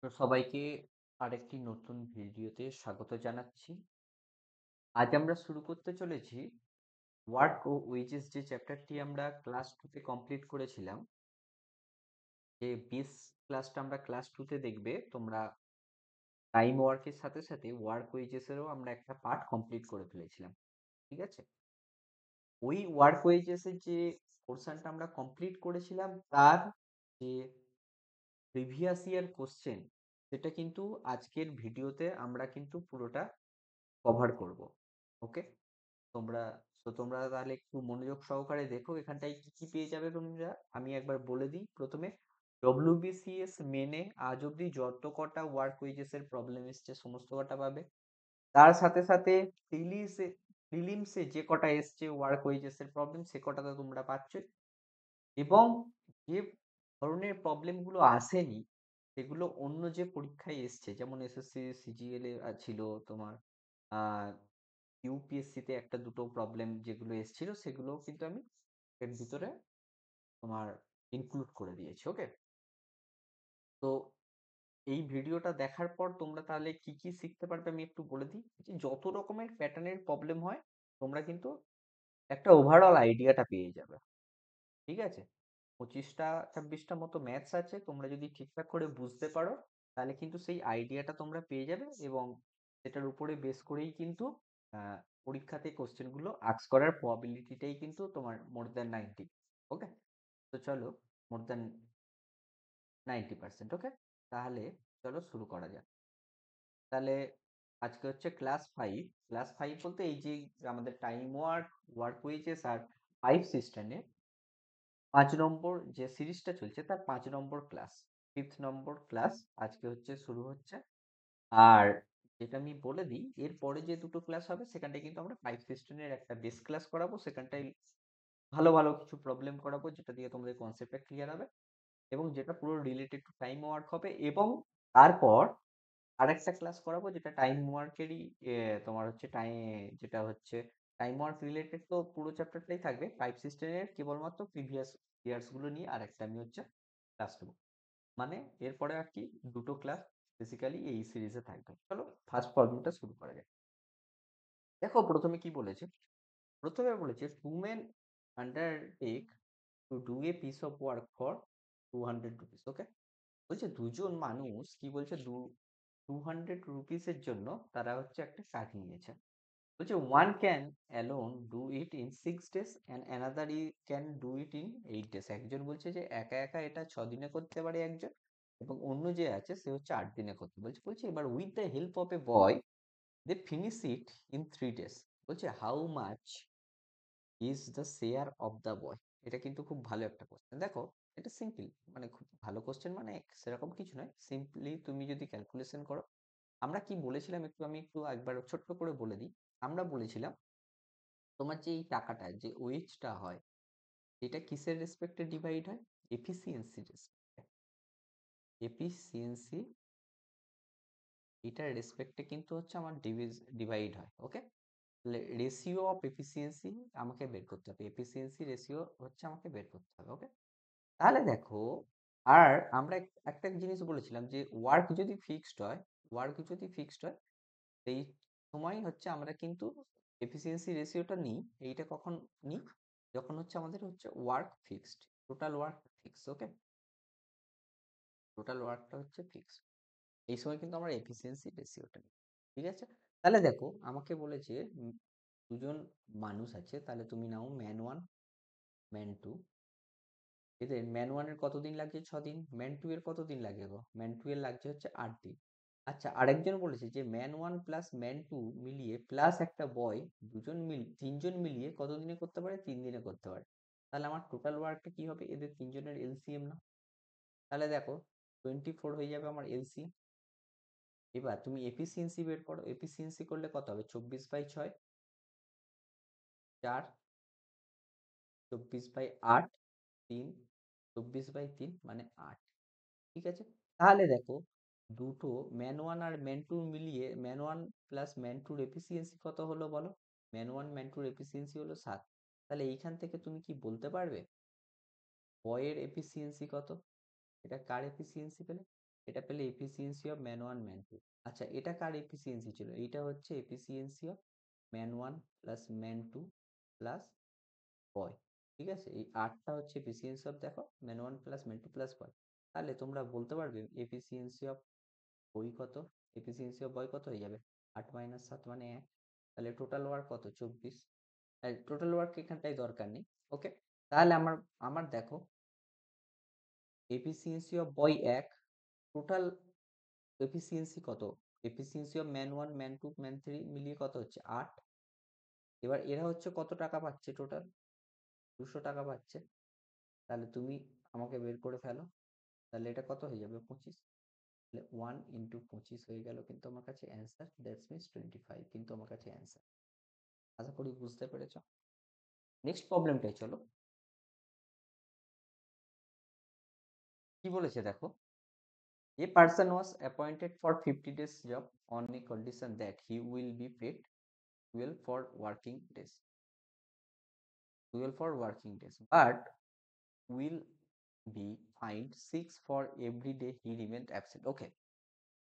তো সবাইকে আরেকটি নতুন ভিডিওতে স্বাগত জানাচ্ছি। আজ আমরা শুরু করতে চলেছি ওয়ার্ক ও ওয়েজেস যে চ্যাপ্টারটি আমরা ক্লাস 2 তে কমপ্লিট করেছিলাম। যে বেস ক্লাসটা আমরা ক্লাস 2 তে দেখবে তোমরা টাইম ওয়ার্কের সাথে সাথে ওয়ার্ক ওয়েজেস এরও আমরা একটা পার্ট কমপ্লিট করে ফেলেছিলাম। ঠিক আছে? ওই ওয়ার্ক ওয়েজেস এর যে পোরশনটা আমরা কমপ্লিট করেছিলাম তার যে প্রিভিয়াস ইয়ার কোশ্চেন সেটা কিন্তু আজকের ভিডিওতে আমরা কিন্তু পুরোটা কভার করব। ওকে? তোমরা তোমরা তাহলে একটু মনোযোগ সহকারে দেখো এখানটায় কি কি পেয়ে যাবে তোমরা। আমি একবার বলে দিই প্রথমে। ডব্লিউবিসিএস মেনে আজ অব্দি যত কটা ওয়ার্ক ওয়েজেস এর প্রবলেম এসছে সমস্ত কটা পাবে। তার সাথে সাথে প্রিলিমসে যে কটা এসছে ওয়ার্ক ওয়েজেস এর প্রবলেম সে কটাতে তোমরা পাচ্ছ। এবং যে ধরনের প্রবলেম গুলো আসেনি সেগুলো অন্য যে পরীক্ষায় এসছে, যেমন এসএসসি সিজিএল এ ছিল তোমার, আহ ইউপিএসসি তে একটা দুটো প্রবলেম যেগুলো এসেছিল সেগুলোও কিন্তু আমি এর ভিতরে তোমার ইনক্লুড করে দিয়েছি। ওকে? তো এই ভিডিওটা দেখার পর তোমরা তাহলে কি কি শিখতে পারবে আমি একটু বলে দিই। যে যত রকমের প্যাটার্নের প্রবলেম হয় তোমরা কিন্তু একটা ওভারঅল আইডিয়াটা পেয়ে যাবে। ঠিক আছে? 25টা 26টা মতো ম্যাথস আছে, তোমরা যদি ঠিকঠাক করে বুঝতে পারো তাহলে কিন্তু সেই আইডিয়াটা তোমরা পেয়ে যাবে, এবং সেটার উপরে বেস করেই কিন্তু পরীক্ষাতে কোশ্চেন গুলো আস্ক করার প্রবাবিলিটিটাই কিন্তু তোমার মোর দ্যান 90। ওকে? তো চলো, মোর দ্যান 90%। ওকে? তাহলে চলো শুরু করা যাক। তাহলে আজকে হচ্ছে ক্লাস 5 বলতে এই যে আমাদের টাইম ওয়ার্ক, ওয়ার্ক ওয়েজেস আর 5 সিস্টেমে 5 নম্বর যে সিরিজটা চলছে তার 5 নম্বর ক্লাস, 5th নম্বর ক্লাস আজকে হচ্ছে শুরু হচ্ছে। আর যেটা আমি বলে দিই, এরপরে যে দুটো ক্লাস হবে সেখানটায় কিন্তু আমরা 5 সিস্টেমের একটা বেস ক্লাস করাবো, সেখানটায় ভালো ভালো কিছু প্রবলেম করাবো যেটা দিয়ে তোমাদের কনসেপ্টটা ক্লিয়ার হবে, এবং যেটা পুরো রিলেটেড টু টাইম ওয়ার্ক হবে। এবং তারপর আরেকটা ক্লাস করাবো যেটা টাইম ওয়ার্কেরই, তোমার হচ্ছে টাইম, যেটা হচ্ছে টাইম ওয়ার্ক রিলেটেড, তো পুরো চ্যাপ্টারটাই থাকবে 5 সিস্টেমের কেবলমাত্র প্রিভিয়াস ইয়ার্স গুলো নিয়ে আরেকটা আমি হচ্ছে ক্লাস নেবো। মানে এরপরে আর কি দুটো ক্লাস বেসিক্যালি এই সিরিজে থাকবে। চলো ফার্স্ট প্রবলেমটা শুরু করা যাক। দেখো প্রথমে কি বলেছে। প্রথমে বলেছে two men undertake to do a piece of work for 200 rupees. Okay? বলছে দুজন মানুষ কি বলছে, 200 রুপিসের জন্য তারা হচ্ছে একটা কাজ নিয়েছে। বলছে one can alone do it in 6 days and another can do it in 8 days. একজন বলছে যে একা একা এটা 6 দিনে করতে পারে একজন, এবং অন্য যে আছে সে হচ্ছে 8 দিনে করতে বলছে। বলছে এবার with the help of a boy they finish it in 3 days. বলছে how much is the share of the boy. এটা কিন্তু খুব ভালো একটা কোশ্চেন। দেখো এটা সিম্পল, মানে খুব ভালো কোশ্চেন মানে সেরকম কিছু নয়, সিম্পলি তুমি যদি ক্যালকুলেশন করো। আমরা কি বলেছিলাম আমি একটু একবার ছোট্ট করে বলে দিই। আমরা বলেছিলাম তোমার যে এই টাকাটা যে ওয়েজটা হয় এটা কিসের রেসপেক্টে ডিভাইড হয়? এফিসিয়েন্সির রেসপেক্টে। এফিসিয়েন্সি এটার রেসপেক্টে কিন্তু হচ্ছে আমার ডিভাইড হয়। ওকে? তাহলে রেশিও অফ এফিসিয়েন্সি আমাকে বের করতে হবে, এফিসিয়েন্সি রেশিও হচ্ছে আমাকে বের করতে হবে। ওকে? তাহলে দেখো, আর আমরা একটা জিনিস বলেছিলাম যে ওয়ার্ক যদি ফিক্সড হয় সেই সময় হচ্ছে আমরা কিন্তু এফিসিয়েন্সি রেশিওটা নিই। এইটা কখন নিই? যখন হচ্ছে আমাদের হচ্ছে work fixed, total work fixed. Okay? Total ওয়ার্কটা হচ্ছে ফিক্সড, এই সময় কিন্তু আমরা এফিসিয়েন্সি রেশিওটা নিই। ঠিক আছে? তাহলে দেখো আমাকে বলেছে দুজন মানুষ আছে, তাহলে তুমি নাও ম্যান 1, ম্যান 2। এদের ম্যান 1 এর কতদিন লাগছে? 6 দিন। ম্যান 2 এর কতদিন লাগে গো? ম্যান 2 এর লাগছে হচ্ছে 8 দিন। আচ্ছা, আরেকজন বলেছে যে ম্যান 1 প্লাস ম্যান 2 মিলিয়ে প্লাস একটা বয়, তিনজন মিলিয়ে কতদিনে করতে পারে? 3 দিনে করতে পারে। তাহলে আমার টোটাল ওয়ার্কটা কি হবে? এদের তিনজনের এলসিএম না? তাহলে দেখো 24 হয়ে যাবে আমার এলসিএম। এবার তুমি এফিসিয়েন্সি বের করো। এফিসিয়েন্সি করলে কত হবে? 24/6, 4, 24/8, 3, 24/3 মানে 8। ঠিক আছে? তাহলে দেখো দুটো ম্যান 1 আর ম্যান 2 মিলিয়ে ম্যান 1 প্লাস ম্যান 2 এফিসিয়েন্সি কত হলো বলো? ম্যান 1 ম্যান 2 এফিসিয়েন্সি হলো 7। তাহলে এইখান থেকে তুমি কি বলতে পারবে বয়ের এফিসিয়েন্সি কত? এটা কার এফিসিয়েন্সি পেলে? এটা পেলে efficiency of man one man two. আচ্ছা, এটা কার এফিসিয়েন্সি ছিল? এটা হচ্ছে efficiency of man one plus man two plus boy. ঠিক আছে, এই আটটা হচ্ছে এফিসিয়েন্সি অফ, দেখো, man one plus man two plus boy. তাহলে তোমরা বলতে পারবে এফিসিয়েন্সি অফ বই কত? এফিসিয়েন্সি অফ বয় কত হয়ে যাবে? 8 - 7 মানে 1। তাহলে টোটাল ওয়ার্ক কত? 24। টোটাল ওয়ার্ক এখানটাই দরকার নেই। ওকে, তাহলে আমার আমার দেখো efficiency of boy 1, total efficiency কত? Efficiency of man one man two man three মিলিয়ে কত হচ্ছে? 8। এবার এরা হচ্ছে কত টাকা পাচ্ছে টোটাল? 200 টাকা পাচ্ছে। তাহলে তুমি আমাকে বের করে ফেলো। তাহলে এটা কত হয়ে যাবে? 25। তাহলে 1 × 25 হয়ে গেল কিন্তু আমার কাছে অ্যান্সার, দ্যাটস মিনস 25 কিন্তু আমার কাছে অ্যান্সার। আশা করি বুঝতে পেরেছ। নেক্সট প্রবলেমটাই চলো। কি বলেছে দেখো, a person was appointed for 50 days job on a condition that he will be paid 12 for working days, 12 for working days, but will be fined 6 for every day he remained absent. Okay,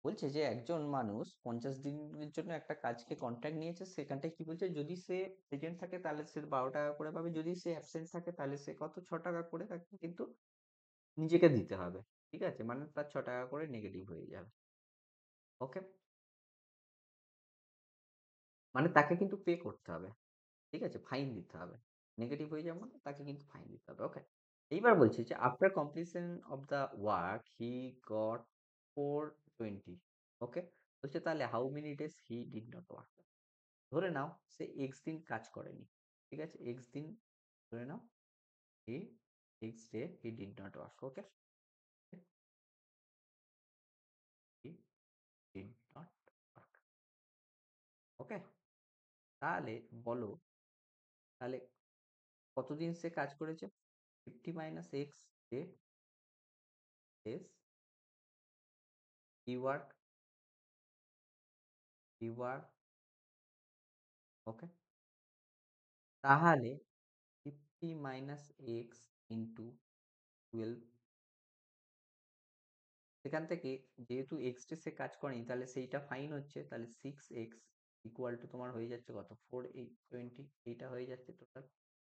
বলছে যে একজন মানুষ 50 দিনের জন্য একটা কাজকে contract নিয়েছে, সেখানটায় কি বলছে, যদি সে প্রেজেন্ট থাকে তাহলে সে 12 টাকা করে পাবে, যদি সে অ্যাবসেন্ট থাকে তাহলে সে কত? 6 টাকা করে তাকে কিন্তু নিজেকে দিতে হবে। ঠিক আছে, মানে তার 6 টাকা করে নেগেটিভ হয়ে যাবে। ওকে, মানে তাকে কিন্তু পে করতে হবে। ঠিক আছে, ফাইন দিতে হবে। নেগেটিভ হয়ে যাবে মানে তাকে কিন্তু ফাইন দিতে হবে। ওকে, এইবার বলছি যে after completion of the work he goat 420। ওকে, বলছে তাহলে how many days he did not work. ধরে নাও সে এক্স দিন কাজ করেনি। ঠিক আছে, এক্স দিন ধরে নাও, he x day he did not work. Okay, he did not work. Okay, তাহলে বলো, তাহলে কতদিন সে কাজ করেছে? 50 - x day days he work, he work. Okay, তাহলে 50 - x ইন্টু 12, সেখান থেকে যেহেতু এক্স ডে সে কাজ করেনি তাহলে সেইটা ফাইন হচ্ছে, তাহলে 6x ইকুয়াল টু তোমার হয়ে যাচ্ছে কত? 420। এইটা হয়ে যাচ্ছে টোটাল।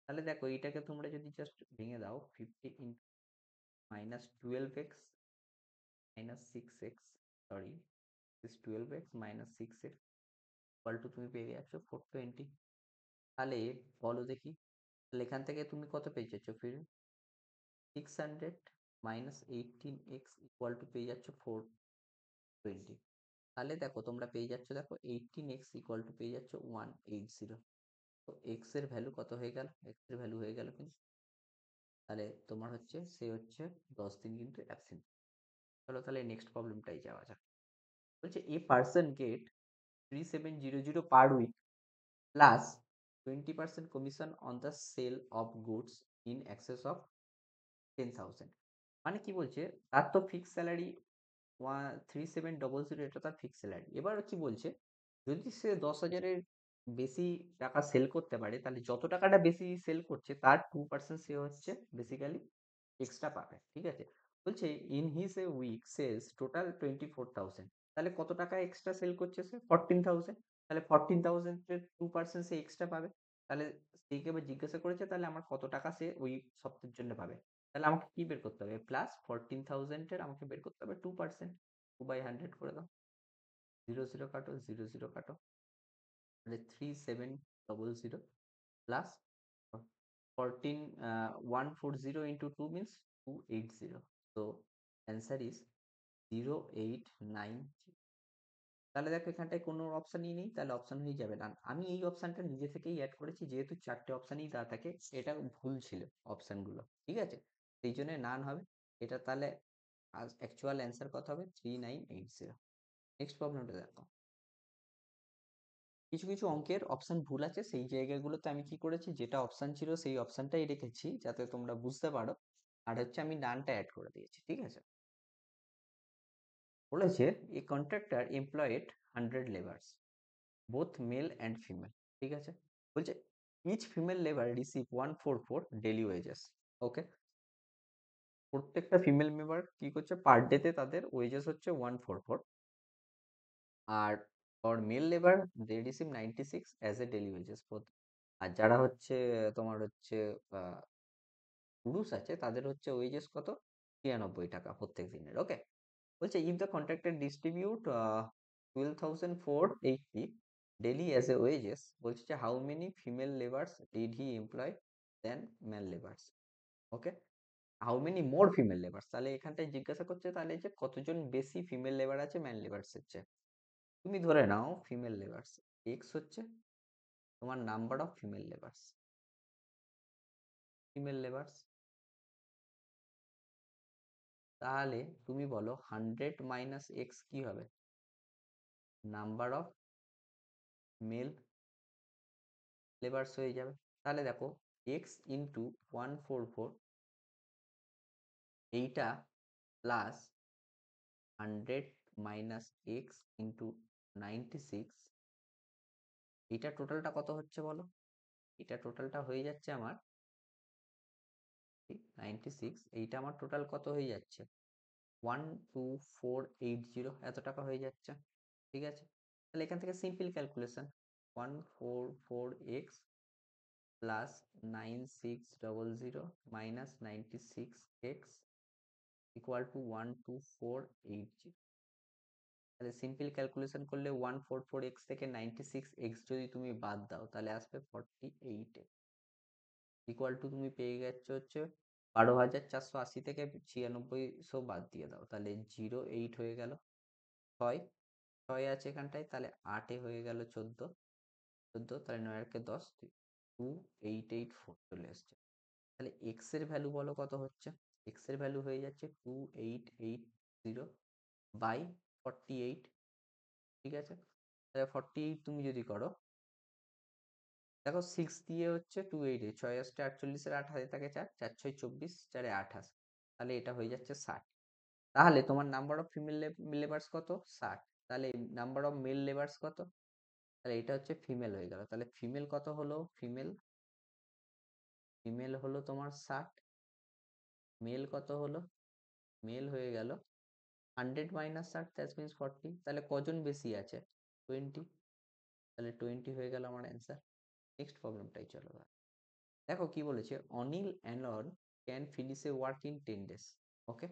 তাহলে দেখো এইটাকে তোমরা যদি জাস্ট ভেঙে দাও, 50 into -12x -6x, sorry, 12x -6x equal to তুমি পেয়ে যাচ্ছ 420। তাহলে বলো দেখি, তাহলে এখান থেকে তুমি কত পেয়ে যাচ্ছ? ফির 600 -18x ইকুয়াল টু পেয়ে যাচ্ছ 420। তাহলে দেখো তোমরা পেয়ে যাচ্ছ, দেখো 18x ইকুয়াল টু পেয়ে যাচ্ছ 180। তো এক্স এর ভ্যালু কত হয়ে গেল? এক্স এর ভ্যালু হয়ে গেল কিন্তু, তাহলে তোমার হচ্ছে সে হচ্ছে 10 দিন কিন্তু অ্যাবসেন্ট। চলো তাহলে নেক্সট প্রবলেমটাই যাওয়া যাক। বলছে a person get 3700 per week plus 20% commission on the sale of goods in excess of 10,000। মানে কি বলছে, তার তো ফিক্স স্যালারি 3700, এটা তার ফিক্স স্যালারি। এবার কি বলছে, যদি সে 10,000-এর বেশি টাকা সেল করতে পারে, তাহলে যত টাকাটা বেশি সেল করছে তার 2% সে হচ্ছে বেসিক্যালি এক্সট্রা পাবে। ঠিক আছে, বলছে in his a week sales total 24,000, তাহলে কত টাকা এক্সট্রা সেল করছে সে? 14,000। তাহলে 14,000-এর 2% সে এক্সট্রা পাবে। তাহলে স্ত্রীকে এবার জিজ্ঞাসা করেছে তাহলে আমার কত টাকা সে ওই সপ্তাহের জন্য পাবে। তাহলে আমাকে কি বের করতে হবে? প্লাস 14,000-এর আমাকে বের করতে হবে 2%। 2/100 করে দাও, 0 0 কাটো, 0 0 কাটো, তাহলে 3700 প্লাস 14 140 ইন্টু 2 মিনস 280। তো অ্যান্সার ইজ 0893। তাহলে দেখো এখানটায় কোনো অপশানই নেই, তাহলে অপশান হয়ে যাবে না। আমি এই অপশানটা নিজে থেকেই অ্যাড করেছি, যেহেতু 4টে অপশানই দেওয়া থাকে, এটা ভুল ছিল অপশানগুলো। ঠিক আছে, সেই জন্য নান হবে এটা। তাহলে অ্যাকচুয়াল অ্যান্সার কত হবে? 3980। নেক্সট প্রবলেমটা দেখো, কিছু কিছু অঙ্কের অপশন ভুল আছে, সেই জায়গাগুলোতে আমি কি করেছি, যেটা অপশন ছিল সেই অপশনটাই রেখেছি যাতে তোমরা বুঝতে পারো। আর হচ্ছে আমি ডানটা অ্যাড করে দিয়েছি। ঠিক আছে, বলেছে a contractor employed 100 labours, both male and female. ঠিক আছে, বলছে each female labour receive 144 daily wages. Okay, প্রত্যেকটা ফিমেল মেম্বার কি করছে পার ডেতে তাদের ওয়েজেস হচ্ছে 144, আর for male labour they receive 96 as a daily wages. আর যারা হচ্ছে তোমার হচ্ছে পুরুষ আছে তাদের হচ্ছে ওয়েজেস কত, 93 টাকা প্রত্যেক দিনের। ওকে, বলছে if the contractor distribute 12,480 daily as a wages, বলছে যে how many female labours did he employ then male labours. Okay, how many more female labours, তাহলে এখানটায় জিজ্ঞাসা করছে তাহলে যে কতজন বেশি ফিমেল লেবার আছে ম্যান লেবার্স হচ্ছে। তুমি ধরে নাও ফিমেল লেবার্স এক্স হচ্ছে তোমার number of female labours, female labours, তাহলে তুমি বলো 100 মাইনাস এক্স কি হবে, নাম্বার অফ মেল লেবার্স হয়ে যাবে। তাহলে দেখো এক্স ইন্টু 144 এইটা প্লাস 100 মাইনাস এক্স ইন্টু 96, এটা টোটালটা কত হচ্ছে বলো, এটা টোটালটা হয়ে যাচ্ছে আমার 96, এইটা আমার টোটাল কত হয়ে যাচ্ছে 12480 এত টাকা হয়ে যাচ্ছে। ঠিক আছে, তাহলে এখান থেকে simple calculation, 144x plus 9600 minus 96x equal to 12480। তাহলে সিম্পল ক্যালকুলেশন করলে 144x থেকে 96x যদি তুমি বাদ দাও তাহলে আসবে 48, ইকুয়াল টু তুমি পেয়ে গেছো হচ্ছে 12,480 থেকে 9600 বাদ দিয়ে দাও তাহলে 08 হয়ে গেল, 6 6 আছে এখানটায়, তাহলে 8 হয়ে গেল 14, 14 তাহলে 9 আর কে 10, 2884 চলে এসছে। তাহলে এক্স এর ভ্যালু বলো কত হচ্ছে, এক্স এর ভ্যালু হয়ে যাচ্ছে 2880 বাই 48। ঠিক আছে, তাহলে 48 তুমি যদি করো, দেখো 6 দিয়ে হচ্ছে 28, 6 আসছে 48, 8 হাতে থাকে 4, 4 6 24, 4 28, তাহলে এটা হয়ে যাচ্ছে 60। তাহলে তোমার নাম্বার অফ ফিমেল লেবার্স কত, 60। তাহলে নাম্বার অফ মেল লেবার্স কত, তাহলে এটা হচ্ছে ফিমেল হয়ে গেল। তাহলে ফিমেল কত হলো, ফিমেল ফিমেল হলো তোমার 60, মেল কত হলো, মেল হয়ে গেল 100 মাইনাস 60 দ্যাট মিনস 40। তাহলে কজন বেশি আছে, 20, তাহলে 20 হয়ে গেল আমার অ্যান্সার। নেক্সট প্রবলেমটাই চলো। দেখো কি বলেছে, Anil alone can finish a work in 10 days, okay,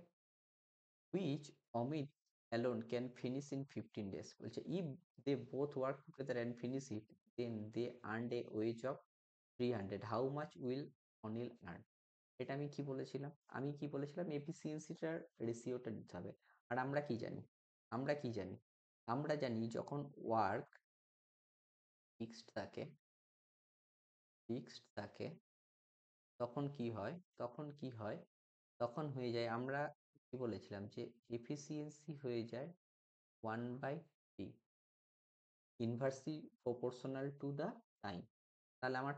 which Amit alone can finish in 15 days। বলছে if they both work together and finish it, then they earned a wage of 300, how much will Anil earn? এটা আমি কি বলেছিলাম, আমি কি বলেছিলাম এফিসিয়েন্সিটার রেশিওটা দিতে হবে। আর আমরা কি জানি, আমরা কি জানি, আমরা জানি যখন ওয়ার্ক ফিক্সড থাকে, ফিক্সড থাকে তখন কি হয়, তখন কি হয়, তখন হয়ে যায়, আমরা কি বলেছিলাম যে এফিসিয়েন্সি হয়ে যায় 1/t, inversely proportional to the time. তাহলে আমার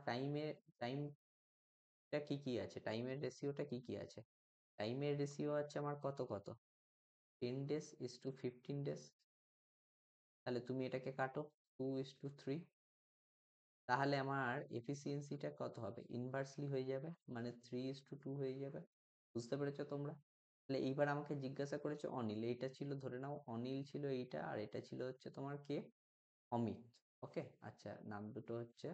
টাইমটা কি কি আছে, টাইমের রেশিওটা কি কি আছে, টাইমের রেশিও আছে আমার কত কত 10 days ইস টু 15 days। তাহলে তুমি এটাকে কাটো 2:3, তাহলে আমার এফিসিয়েন্সিটা কত হবে, ইনভার্সলি হয়ে যাবে, মানে 3:2 হয়ে যাবে। বুঝতে পেরেছো তোমরা? তাহলে এইবার আমাকে জিজ্ঞাসা করেছে অনিল, এইটা ছিল ধরে নাও অনিল ছিল এইটা, আর এটা ছিল হচ্ছে তোমার কে, অমিত। ওকে, আচ্ছা নাম দুটো হচ্ছে,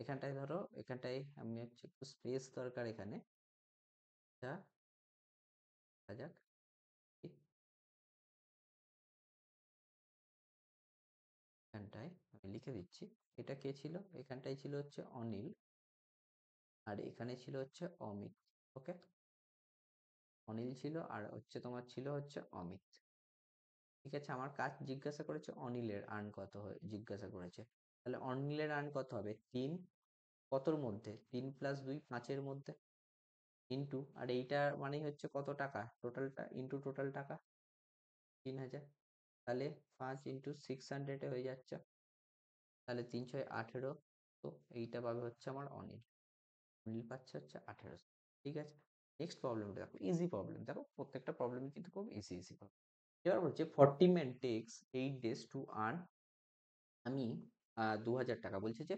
এখানটায় ধরো, এখানটায় আমি হচ্ছে একটু স্পেস দরকার এখানে, যা যাক এখানটায় আমি লিখে দিচ্ছি, এটা কে ছিল, এখানটায় ছিল হচ্ছে অনিল, আর এখানে ছিল হচ্ছে অমিত। ওকে, অনিল ছিল আর হচ্ছে তোমার ছিল হচ্ছে অমিত। ঠিক আছে, আমার কাজ জিজ্ঞাসা করেছে অনিলের আর্ন কত হয় জিজ্ঞাসা করেছে, তাহলে অনিলের আর্ন কত হবে 3, কতর মধ্যে 3 প্লাস 2 5-এর মধ্যে, ইন্টু, আর এইটা মানেই হচ্ছে কত টাকা টোটালটা, ইন্টু টোটাল টাকা 3000, তাহলে 5 ইন্টু 600 হয়ে যাচ্ছে, তাহলে 3 6 18, তো এইটা পাবে হচ্ছে আমার অনিল, অনিল পাচ্ছে হচ্ছে 1800। ঠিক আছে, নেক্সট প্রবলেমটা দেখো, ইজি প্রবলেম, দেখো প্রত্যেকটা প্রবলেমই কিন্তু খুব ইজি ইজি প্রবলেম। এবার বলছে 40 men takes 8 days to earn, আমি 2000 টাকা, বলছে যে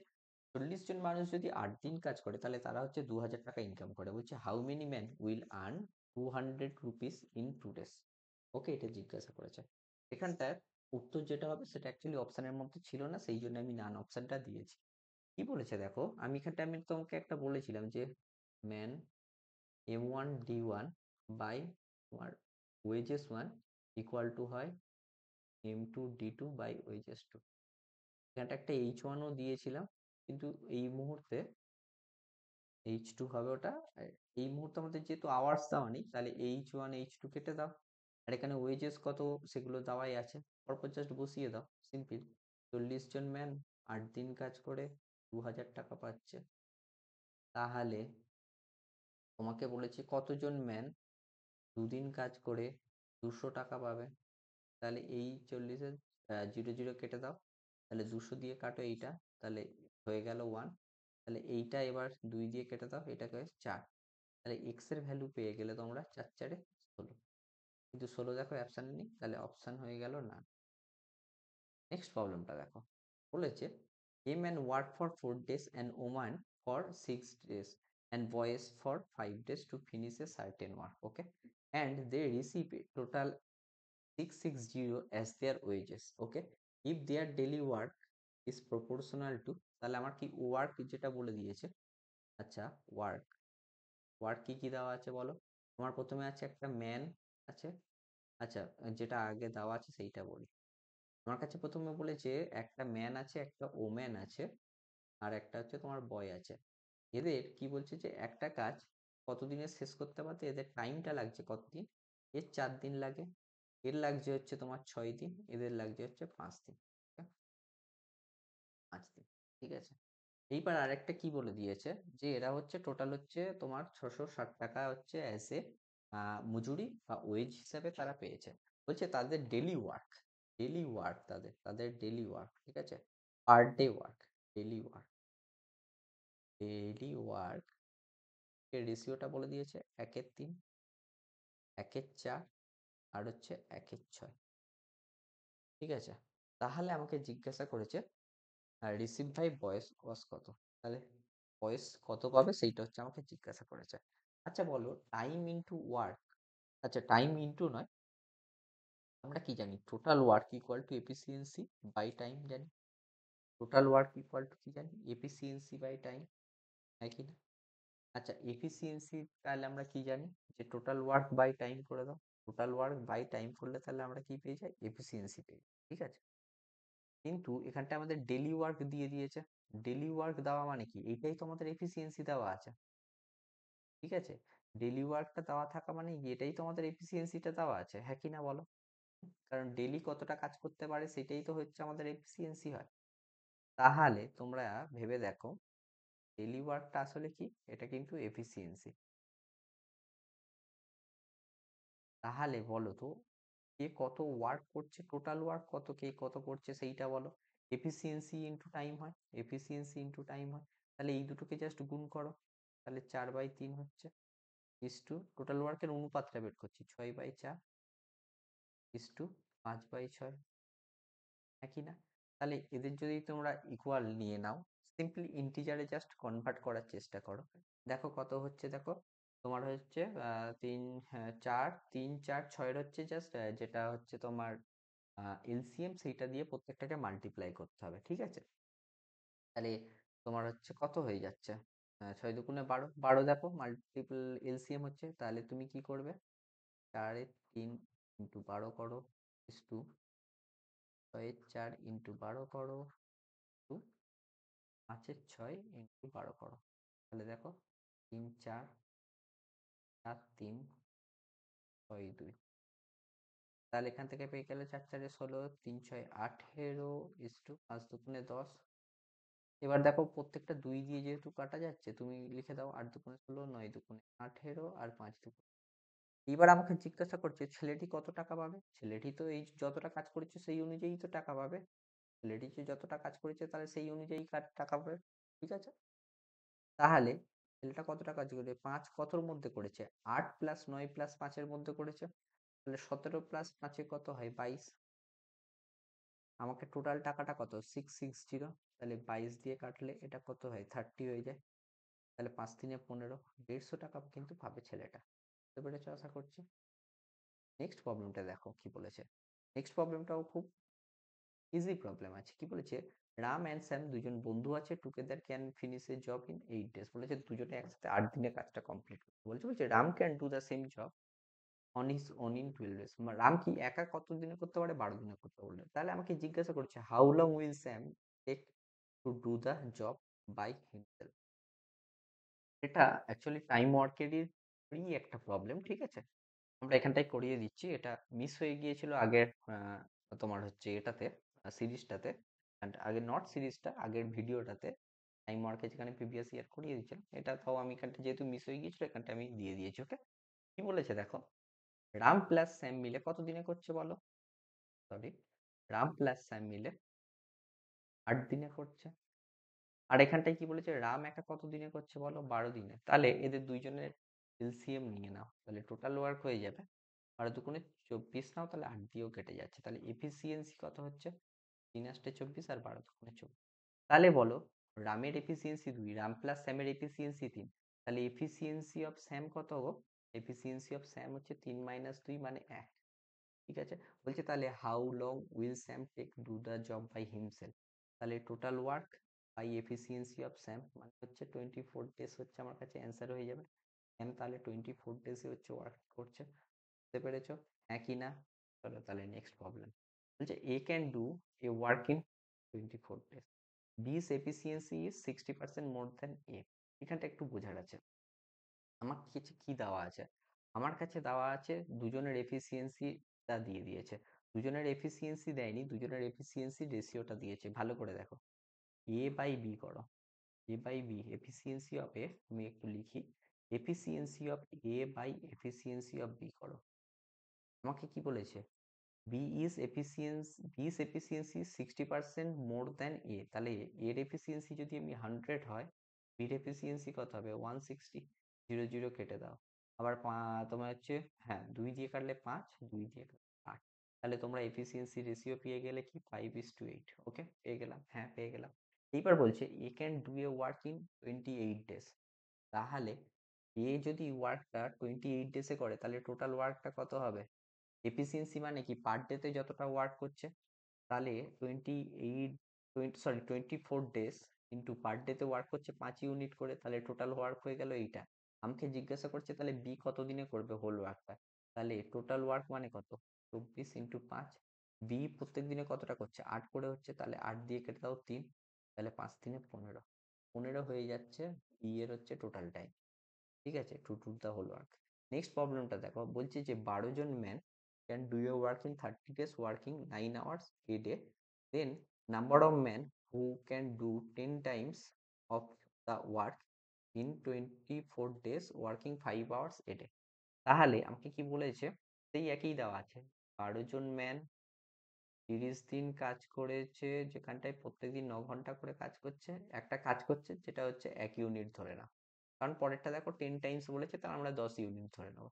40 জন মানুষ যদি 8 দিন কাজ করে তাহলে তারা হচ্ছে 2000 টাকা ইনকাম করে। বলছে how many man will earn 200 rupees in 2 days। ওকে, এটা জিজ্ঞাসা করেছে। এখানটায় উত্তর যেটা হবে সেটা অ্যাকচুয়ালি অপশনের মধ্যে ছিল না, সেই জন্য আমি নান অপশনটা দিয়েছি। কি বলেছে দেখো, আমি তোমাকে একটা বলেছিলাম যে ম্যান M1D1 বাই তোমার ওয়েজেস 1 ইকুয়াল টু হয় M2D2 বাই ওয়েজেস 2। এখানটা একটা H1ও দিয়েছিলাম, কিন্তু এই মুহূর্তে H2 হবে ওটা। এই মুহূর্তে আমাদের যেহেতু আওয়ার্স দেওয়া নেই, তাহলে H1 H2 কেটে দাও। আর এখানে ওয়েজেস কত সেগুলো দেওয়াই আছে, পরপর জাস্ট বসিয়ে দাও, সিম্পল। 40 জন ম্যান 8 দিন কাজ করে 2000 টাকা পাচ্ছে। তাহলে তোমাকে বলেছে কতজন ম্যান 2 দিন কাজ করে 200 টাকা পাবে। তাহলে এই 40-এর 0 0 কেটে দাও, তাহলে 200 দিয়ে কাটো এইটা, তাহলে হয়ে গেল 1। তাহলে এইটা এবার 2 দিয়ে কেটে দাও, এটাকে 4। তাহলে এক্স এর ভ্যালু পেয়ে গেলে তোমরা 4 4 16। কিন্তু 16 দেখো অপশানে নেই, তাহলে অপশান হয়ে গেল না। নেক্সট প্রবলেমটা দেখো, বলেছে a man work for 4 days and woman for 6 days and boys for 5 days to finish a certain work, okay, and they receive a total 660 as their wages, okay, if their daily work is proportional to, তাহলে আমার কি work যেটা বলে দিয়েছে। আচ্ছা, work work কি কি দেওয়া আছে বলো। আমার প্রথমে আছে একটা ম্যান আছে। আচ্ছা, যেটা আগে দেওয়া আছে সেইটা বলি। আমার কাছে প্রথমে বলেছে একটা ম্যান আছে, একটা ওম্যান আছে, আর একটা হচ্ছে তোমার বয় আছে। এদের কি বলছে যে একটা কাজ কতদিনে শেষ করতে পারতে, এদের টাইমটা লাগছে কতদিন, এর 4 দিন লাগে, এর লাগছে হচ্ছে তোমার 6 দিন, এদের লাগছে হচ্ছে 5 দিন, 5 দিন, ঠিক আছে। এইবার আরেকটা কি বলে দিয়েছে যে এরা হচ্ছে টোটাল হচ্ছে তোমার 660 টাকা হচ্ছে অ্যাজ এ মজুরি বা ওয়েজ হিসাবে তারা পেয়েছে। বলছে তাদের ডেলি ওয়ার্ক তাদের ডেলি ওয়ার্ক, ঠিক আছে, per day work, daily work এর রেশিওটা বলে দিয়েছে 1/3, 1/4, আর হচ্ছে 1/6, ঠিক আছে। তাহলে আমাকে জিজ্ঞাসা করেছে রিসিভ বাই বয়েস ওয়াজ কত, তাহলে বয়েস কত পাবে সেইটা হচ্ছে আমাকে জিজ্ঞাসা করেছে। আচ্ছা বলো, টাইম ইনটু ওয়ার্ক, আচ্ছা টাইম ইনটু নয়, আমরা কি জানি total work equal to efficiency by time জানি। টোটাল ওয়ার্ক ইকুয়াল টু কি জানি, এফিসিয়েন্সি বাই টাইম, হয় কি না। আচ্ছা, এফিসিয়েন্সি তাহলে আমরা কি জানি যে টোটাল ওয়ার্ক বাই টাইম করে দাও, টোটাল ওয়ার্ক বাই টাইম করলে তাহলে আমরা কি পেয়ে যাই, এফিসিয়েন্সি পেয়ে যাই, ঠিক আছে। কিন্তু এখানটা আমাদের ডেলি ওয়ার্ক দিয়ে দিয়েছে, ডেলি ওয়ার্ক দেওয়া মানে কি, এইটাই তো আমাদের এফিসিয়েন্সি দেওয়া আছে, ঠিক আছে। ডেলি ওয়ার্কটা দেওয়া থাকা মানে এটাই তো আমাদের এফিসিয়েন্সিটা দেওয়া আছে, হ্যাঁ কি না বলো। কারণ ডেলি কতটা কাজ করতে পারে সেটাই তো হচ্ছে আমাদের এফিসিয়েন্সি হয়। তাহলে তোমরা ভেবে দেখো ডেলি ওয়ার্কটা আসলে কি, এটা কিন্তু এফিসিয়েন্সি। তাহলে বলো তো কে কত ওয়ার্ক করছে, টোটাল ওয়ার্ক কত, কে কত করছে সেইটা বলো। এফিসিয়েন্সি ইন্টু টাইম হয়, এফিসিয়েন্সি ইন্টু টাইম হয়। তাহলে এই দুটোকে জাস্ট গুণ করো, তাহলে 4/3 হচ্ছে ইস টু টোটাল ওয়ার্কের অনুপাতটা বের করছি, 6/4 ইস টু 5/6, একই না। তাহলে এদের যদি তোমরা ইকুয়াল নিয়ে নাও, সিম্পলি ইন্টিজারে জাস্ট কনভার্ট করার চেষ্টা করো, দেখো কত হচ্ছে। দেখো তোমার হচ্ছে 3 4 হচ্ছে জাস্ট যেটা হচ্ছে তোমার এলসিএম, সেইটা দিয়ে প্রত্যেকটাকে মাল্টিপ্লাই করতে হবে, ঠিক আছে। তাহলে তোমার হচ্ছে কত হয়ে যাচ্ছে, 6 2 12, 12 দেখো মাল্টিপল এলসিএম হচ্ছে, তাহলে তুমি কি করবে, 4 3 ইন্টু 12 করো ইস টু 6 4 ইন্টু 12 করো টু 5 6 ইন্টু 12 করো, তাহলে দেখো 3 4 7 3 6 2, তাহলে এখান থেকে পেয়ে গেলে 4 4 16, 3 6 18 ইস টু 5 2 10। এবার দেখো প্রত্যেকটা 2 দিয়ে যেহেতু কাটা যাচ্ছে, তুমি লিখে দাও 8 2 16, 9 2 18, আর 5 2। এবার আমাকে জিজ্ঞাসা করছে ছেলেটি কত টাকা পাবে, ছেলেটি তো এই যতটা কাজ করেছে সেই অনুযায়ী তো টাকা পাবে, ছেলেটি যে যতটা কাজ করেছে তাহলে সেই অনুযায়ী টাকা পাবে, ঠিক আছে। তাহলে ছেলেটা কতটা কাজ করে, 5 কতর মধ্যে করেছে, 8 প্লাস 9 প্লাস 5-এর মধ্যে করেছে, তাহলে 17 প্লাস 5-এ কত হয়, 22। আমাকে টোটাল টাকাটা কত, 660, তাহলে 22 দিয়ে কাটলে এটা কত হয়, 30 হয়ে যায়। তাহলে 5 3 15, 150 টাকা কিন্তু পাবে ছেলেটা। বুঝতে পেরেছো আশা করছি। নেক্সট প্রবলেমটা দেখো কি বলেছে। নেক্সট প্রবলেমটাও খুব ইজি প্রবলেম আছে। কি বলেছে, রাম অ্যান্ড স্যাম দুজন বন্ধু আছে, together can finish A job in 8 days। বলেছে দুজনে একসাথে 8 দিনে কাজটা কমপ্লিট করতে বলছে। বলছে Ram can do the same job on his own in 12 days। Ram কি একা কত দিনে করতে পারে? 12 দিনে করতে পারবে। তাহলে আমাকে জিজ্ঞাসা করছে how long will Sam take to do the job by himself. এটা অ্যাকচুয়ালি টাইম ওয়ার্কেরই একটা প্রবলেম, ঠিক আছে? আমরা এখানটায় করিয়ে দিচ্ছি। এটা মিস হয়ে গিয়েছিল আগের তোমার হচ্ছে এটাতে, সিরিজটাতে, আগের নট সিরিজটা, আগের ভিডিওটাতে টাইম ওয়ার্কে যেখানে প্রিভিয়াস ইয়ার করিয়ে দিচ্ছিলাম। এটা তাও আমি এখানটা যেহেতু মিস হয়ে গিয়েছিল এখানটা আমি দিয়ে দিয়েছি। ওকে, কি বলেছে দেখো, রাম প্লাস স্যাম মিলে কত দিনে করছে বলো? সরি, রাম প্লাস স্যাম মিলে 8 দিনে করছে। আর এখানটায় কি বলেছে, রাম একা কত দিনে করছে বলো? 12 দিনে। তাহলে এদের দুইজনের এলসিএম নিয়ে নাও, তাহলে টোটাল ওয়ার্ক হয়ে যাবে 12 দুগুণে 24 নাও, তাহলে 8 দিয়েও কেটে যাচ্ছে। তাহলে এফিসিয়েন্সি কত হচ্ছে? 3 8 24 আর 12 দুগুণে 24। তাহলে বলো রামের এফিসিয়েন্সি 2, রাম প্লাস স্যামের এফিসিয়েন্সি 3। তাহলে এফিসিয়েন্সি অফ স্যাম কত গো? এফিসিয়েন্সি অফ স্যাম হচ্ছে 3 - 2 মানে 1। ঠিক আছে, বলছে তাহলে how long will Sam take do the job by himself. তাহলে total work by efficiency of Sam মানে হচ্ছে 24 days হচ্ছে আমার কাছে অ্যান্সার হয়ে যাবে। স্যাম তাহলে 24 days হচ্ছে ওয়ার্ক করছে। বুঝতে পেরেছো? হ্যাঁ কি না? চলো তাহলে নেক্সট প্রবলেম। বলছে A can do a work in 24 days, B's efficiency is 60% more than A. এখানটা একটু বোঝার আছে। আমার কাছে কি দেওয়া আছে? আমার কাছে দেওয়া আছে দুজনের এফিসিয়েন্সিটা দিয়ে দিয়েছে। দুজনের এফিসিয়েন্সি দেয়নি, দুজনের এফিসিয়েন্সি রেশিওটা দিয়েছে। ভালো করে দেখো, এ বাই বি করো। A by B efficiency of A, আমি একটু লিখি, efficiency of A by efficiency of B করো। আমাকে কি বলেছে, B is efficiency 60% more than A. তাহলে এর এফিসিয়েন্সি যদি আমি 100 হয়, বির এফিসিয়েন্সি কত হবে? 160। 0 0 কেটে দাও। আবার তোমার হচ্ছে, হ্যাঁ 2 দিয়ে কাটলে 5, 2 দিয়ে কাটলে 8। তাহলে তোমরা এফিসিয়েন্সি রেশিও পেয়ে গেলে কি 5:8। ওকে, পেয়ে গেলাম, হ্যাঁ পেয়ে গেলাম। এইবার বলছে A can do a work in 28 days। তাহলে এ যদি ওয়ার্কটা 28 days করে তাহলে টোটাল ওয়ার্কটা কত হবে? এফিসিয়েন্সি মানে কি, পার ডেতে যতটা ওয়ার্ক করছে। তাহলে 24 ডেজ ইন্টু পার ডেতে ওয়ার্ক করছে 5 ইউনিট করে, তাহলে টোটাল ওয়ার্ক হয়ে গেল এইটা। আমাকে জিজ্ঞাসা করছে তাহলে বি কত দিনে করবে হোল ওয়ার্কটা। তাহলে টোটাল ওয়ার্ক মানে কত? 24 × 5। বি প্রত্যেক দিনে কতটা করছে? 8 করে হচ্ছে, তাহলে 8 দিয়ে কেটে দাও 3, তাহলে 5 × 3 = 15। 15 হয়ে যাচ্ছে বি এর হচ্ছে টোটাল টাইম। ঠিক আছে, to to the whole work. Next প্রবলেমটা দেখো, বলছে যে 12 জন man can do your work in 30 days working 9 hours a day, then number of man who can do 10 times of the work in 24 days working 5 hours a day. তাহলে আমাকে কি বলেছে, সেই একই দেওয়া আছে, 12 জন ম্যান 30 দিন কাজ করেছে, যেখানটায় প্রত্যেকদিন 9 ঘন্টা করে কাজ করছে, একটা কাজ করছে যেটা হচ্ছে 1 ইউনিট ধরে নাও, কারণ পরেরটা দেখো 10 times বলেছে, তাহলে আমরা 10 ইউনিট ধরে নেবো।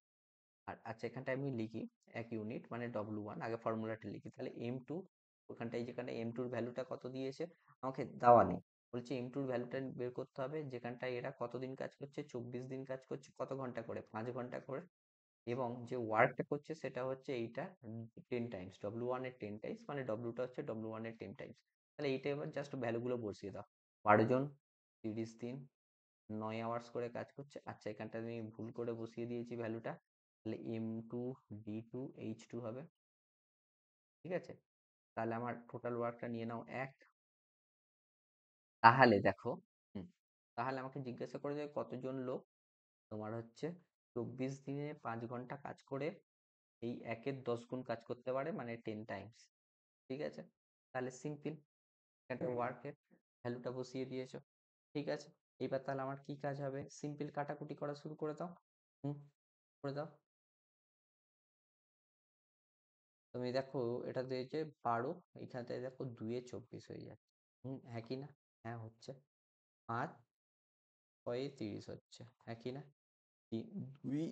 আর আচ্ছা এখানটায় আমি লিখি 1 ইউনিট মানে W1, আগে ফর্মুলাটা লিখি। তাহলে M2, ওখানটায় যেখানে M2-র ভ্যালুটা কত দিয়েছে আমাকে দেওয়া নেই, বলছে M2-র ভ্যালুটা বের করতে হবে। যেখানটায় এরা কতদিন কাজ করছে? 24 দিন কাজ করছে। কত ঘন্টা করে? 5 ঘন্টা করে। এবং যে ওয়ার্কটা করছে সেটা হচ্ছে এইটা 10 টাইমস, W1 এর 10 টাইমস মানে W2 হচ্ছে W1 এর 10 টাইমস। তাহলে এইটা এবার জাস্ট ভ্যালুগুলো বসিয়ে দাও। 12 জন 30 দিন 9 আওয়ার্স করে কাজ করছে। আচ্ছা এখানটা আমি ভুল করে বসিয়ে দিয়েছি ভ্যালুটা, তাহলে M2D2H2 হবে। ঠিক আছে, তাহলে আমার টোটাল ওয়ার্কটা নিয়ে নাও 1। তাহলে দেখো, হুম, তাহলে আমাকে জিজ্ঞাসা করে যে কতজন লোক তোমার হচ্ছে 24 দিনে 5 ঘন্টা কাজ করে এই 1-এর 10 গুণ কাজ করতে পারে, মানে 10 টাইমস। ঠিক আছে, তাহলে সিম্পল, এখানে ওয়ার্কের ভ্যালুটা বসিয়ে দিয়েছো। ঠিক আছে, এবার তাহলে আমার কি কাজ হবে? সিম্পল কাটাকুটি করা শুরু করে দাও। হুম, করে দাও। তুমি দেখো এটা দিয়েছে 12, এখানে দেখো 2-এ 24 হয়ে যাচ্ছে। হ্যাঁ কি না? হ্যাঁ হচ্ছে। 5 6-এ 30 হচ্ছে, হ্যাঁ কি না? 2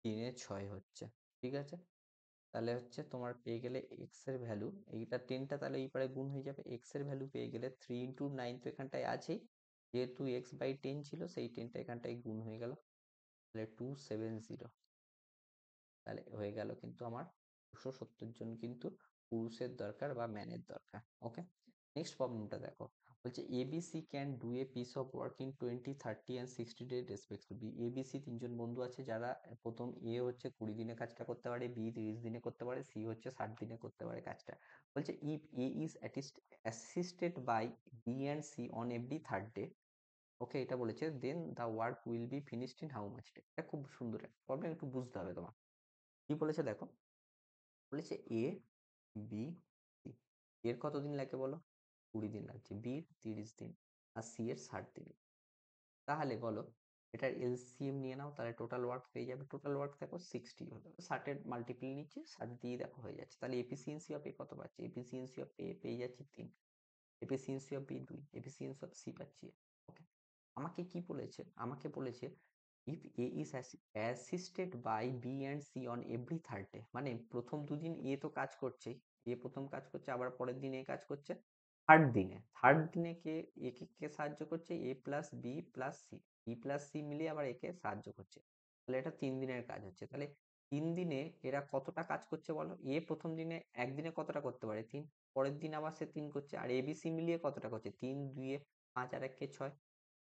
3-এ 6 হচ্ছে। ঠিক আছে, তাহলে হচ্ছে তোমার পেয়ে গেলে এক্স এর ভ্যালু, এইটা 10টা তাহলে এই পারে গুণ হয়ে যাবে। এক্স এর ভ্যালু পেয়ে গেলে 3 × 9 তো এখানটায় আছেই, যেহেতু x/10 ছিল সেই 10টা এখানটায় গুণ হয়ে গেল। তাহলে 270, তাহলে হয়ে গেল কিন্তু আমার 270 জন কিন্তু পুরুষের দরকার বা ম্যানের দরকার। ওকে, নেক্সট প্রবলেমটা দেখো, বলছে ABC can do a piece of work in 20, 30 and 60 day respectively. ABC তিনজন বন্ধু আছে যারা, প্রথম এ হচ্ছে 20 দিনে কাজটা করতে পারে, বি 30 দিনে করতে পারে, সি হচ্ছে 60 দিনে করতে পারে কাজটা। বলছে if A is assisted by B and C on every third day, okay এটা বলেছে, then the work will be finished in how much day. এটা খুব সুন্দর প্রবলেম, একটু বুঝতে হবে তোমার। কি বলেছে দেখো, বলেছে এ বি সি, এর কতদিন লাগে বলো, 20 দিন লাগছে, বির 30 দিন, আর সি এর 60 দিন। তাহলে বলো এটার এলসিএম নিয়ে নাও, তাহলে টোটাল ওয়ার্ক পেয়ে যাবে। টোটাল ওয়ার্ক দেখো 60 হলো, 60-এর মাল্টিপল নিচ্ছে, 60 দিয়ে দেখো হয়ে যাচ্ছে। তাহলে এফিসিয়েন্সি অফ এ কত পাচ্ছে, এফিসিয়েন্সি অফ এ পেয়ে যাচ্ছে 3, efficiency of B 2, efficiency of C পাচ্ছি। ওকে, আমাকে কি বলেছে, আমাকে বলেছে if A is assisted by B and C on every third day, মানে প্রথম দুদিন এ তো কাজ করছেই, এ প্রথম কাজ করছে, আবার পরের দিন এ কাজ করছে, থার্ড দিনে কে সাহায্য করছে, A plus B plus C, B plus C মিলিয়ে আবার একে সাহায্য করছে। তাহলে এটা 3 দিনের কাজ হচ্ছে। তাহলে 3 দিনে এরা কতটা কাজ করছে বলো, এ প্রথম দিনে একদিনে কতটা করতে পারে, 3, পরের দিন আবার সে 3 করছে, আর এবিসি মিলিয়ে কতটা করছে, 3 2 5 আর 1 6,